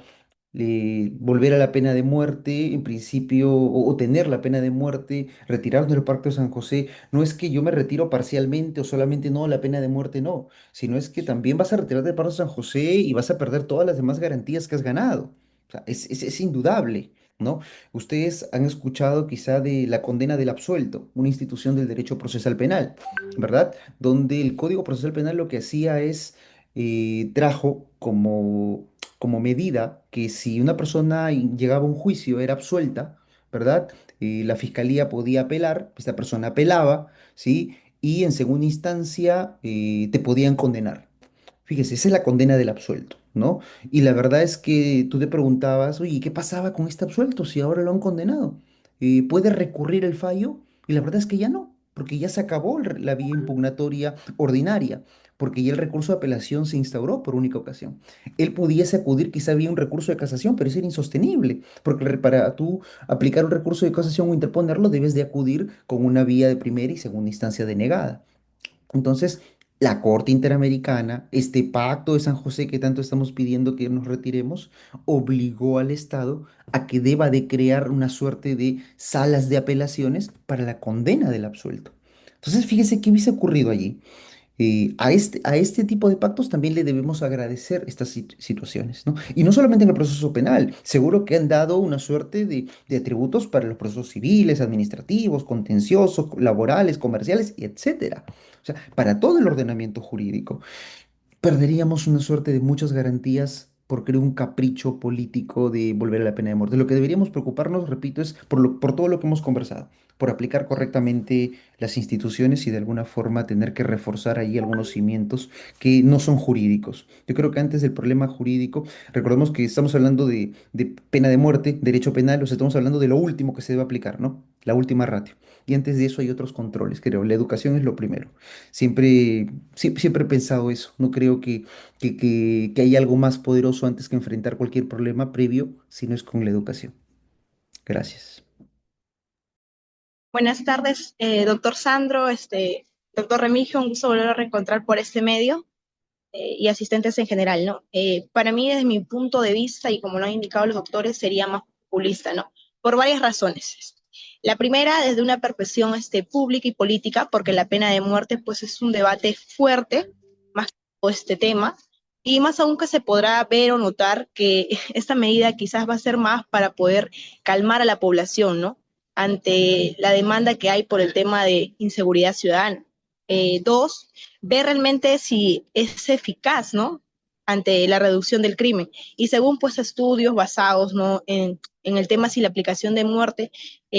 Volver a la pena de muerte, en principio, o tener la pena de muerte, retirarnos del Pacto de San José, no es que yo me retiro parcialmente o solamente no, la pena de muerte no, sino es que también vas a retirarte del Pacto de San José y vas a perder todas las demás garantías que has ganado. O sea, es indudable, ¿no? Ustedes han escuchado quizá de la condena del absuelto, una institución del derecho procesal penal, ¿verdad? Donde el Código Procesal Penal lo que hacía es, trajo como medida que si una persona llegaba a un juicio, era absuelta, ¿verdad? La fiscalía podía apelar, esta persona apelaba, ¿sí? Y en segunda instancia te podían condenar. Fíjese, esa es la condena del absuelto, ¿no? Y la verdad es que tú te preguntabas, oye, ¿qué pasaba con este absuelto si ahora lo han condenado? ¿Puede recurrir el fallo? Y la verdad es que ya no, porque ya se acabó la vía impugnatoria ordinaria, porque ya el recurso de apelación se instauró por única ocasión. Él pudiese acudir, quizá había un recurso de casación, pero eso era insostenible, porque para tú aplicar un recurso de casación o interponerlo, debes de acudir con una vía de primera y segunda instancia denegada. Entonces, la Corte Interamericana, este pacto de San José que tanto estamos pidiendo que nos retiremos, obligó al Estado a que deba de crear una suerte de salas de apelaciones para la condena del absuelto. Entonces, fíjese qué hubiese ocurrido allí. A este tipo de pactos también le debemos agradecer estas situaciones, ¿no? Y no solamente en el proceso penal, seguro que han dado una suerte de atributos para los procesos civiles, administrativos, contenciosos, laborales, comerciales, y etcétera. O sea, para todo el ordenamiento jurídico perderíamos una suerte de muchas garantías por crear un capricho político de volver a la pena de muerte. Lo que deberíamos preocuparnos, repito, es por todo lo que hemos conversado, por aplicar correctamente las instituciones y de alguna forma tener que reforzar ahí algunos cimientos que no son jurídicos. Yo creo que antes del problema jurídico, recordemos que estamos hablando de pena de muerte, derecho penal, o sea, estamos hablando de lo último que se debe aplicar, ¿no? La última ratio. Y antes de eso hay otros controles, creo. La educación es lo primero. Siempre he pensado eso. No creo que hay algo más poderoso antes que enfrentar cualquier problema previo, si no es con la educación. Gracias. Buenas tardes, doctor Sandro, doctor Remigio, un gusto volver a reencontrar por este medio y asistentes en general, ¿no? Para mí, desde mi punto de vista, y como lo han indicado los doctores, sería más populista, ¿no? por varias razones. La primera, desde una perspectiva pública y política, porque la pena de muerte pues, es un debate fuerte, más que todo este tema, y más aún que se podrá ver o notar que esta medida quizás va a ser más para poder calmar a la población, ¿no? Ante la demanda que hay por el tema de inseguridad ciudadana. Dos, ver realmente si es eficaz, ¿no? Ante la reducción del crimen. Y según pues estudios basados, ¿no? En el tema si la aplicación de muerte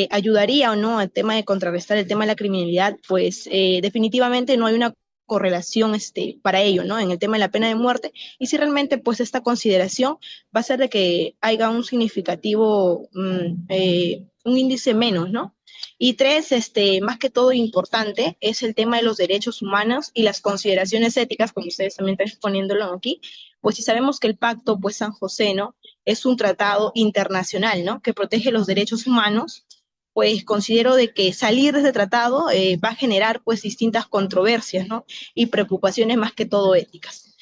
ayudaría o no al tema de contrarrestar el tema de la criminalidad, pues definitivamente no hay una correlación para ello, ¿no? En el tema de la pena de muerte, y si realmente pues esta consideración va a ser de que haya un significativo, un índice menos, ¿no? Y tres, más que todo importante, es el tema de los derechos humanos y las consideraciones éticas, como ustedes también están exponiéndolo aquí, pues si sabemos que el pacto, pues San José, ¿no? Es un tratado internacional, ¿no? Que protege los derechos humanos, pues considero de que salir de ese tratado va a generar pues distintas controversias, ¿no? Y preocupaciones más que todo éticas.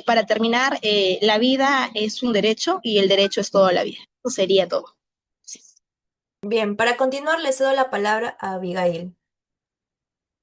Para terminar, la vida es un derecho y el derecho es toda la vida. Eso sería todo. Bien, para continuar le cedo la palabra a Abigail.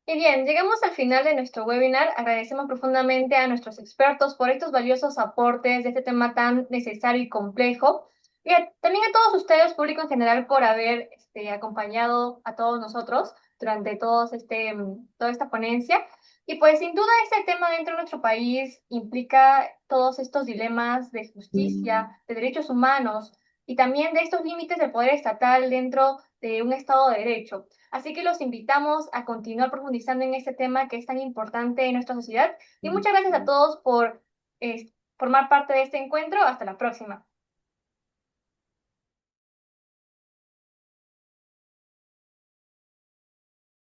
Y bien, llegamos al final de nuestro webinar. Agradecemos profundamente a nuestros expertos por estos valiosos aportes de este tema tan necesario y complejo. Y también a todos ustedes, público en general, por haber acompañado a todos nosotros durante toda esta ponencia. Y pues sin duda este tema dentro de nuestro país implica todos estos dilemas de justicia, de derechos humanos y también de estos límites del poder estatal dentro de un Estado de Derecho. Así que los invitamos a continuar profundizando en este tema que es tan importante en nuestra sociedad. Y muchas gracias a todos por formar parte de este encuentro. Hasta la próxima.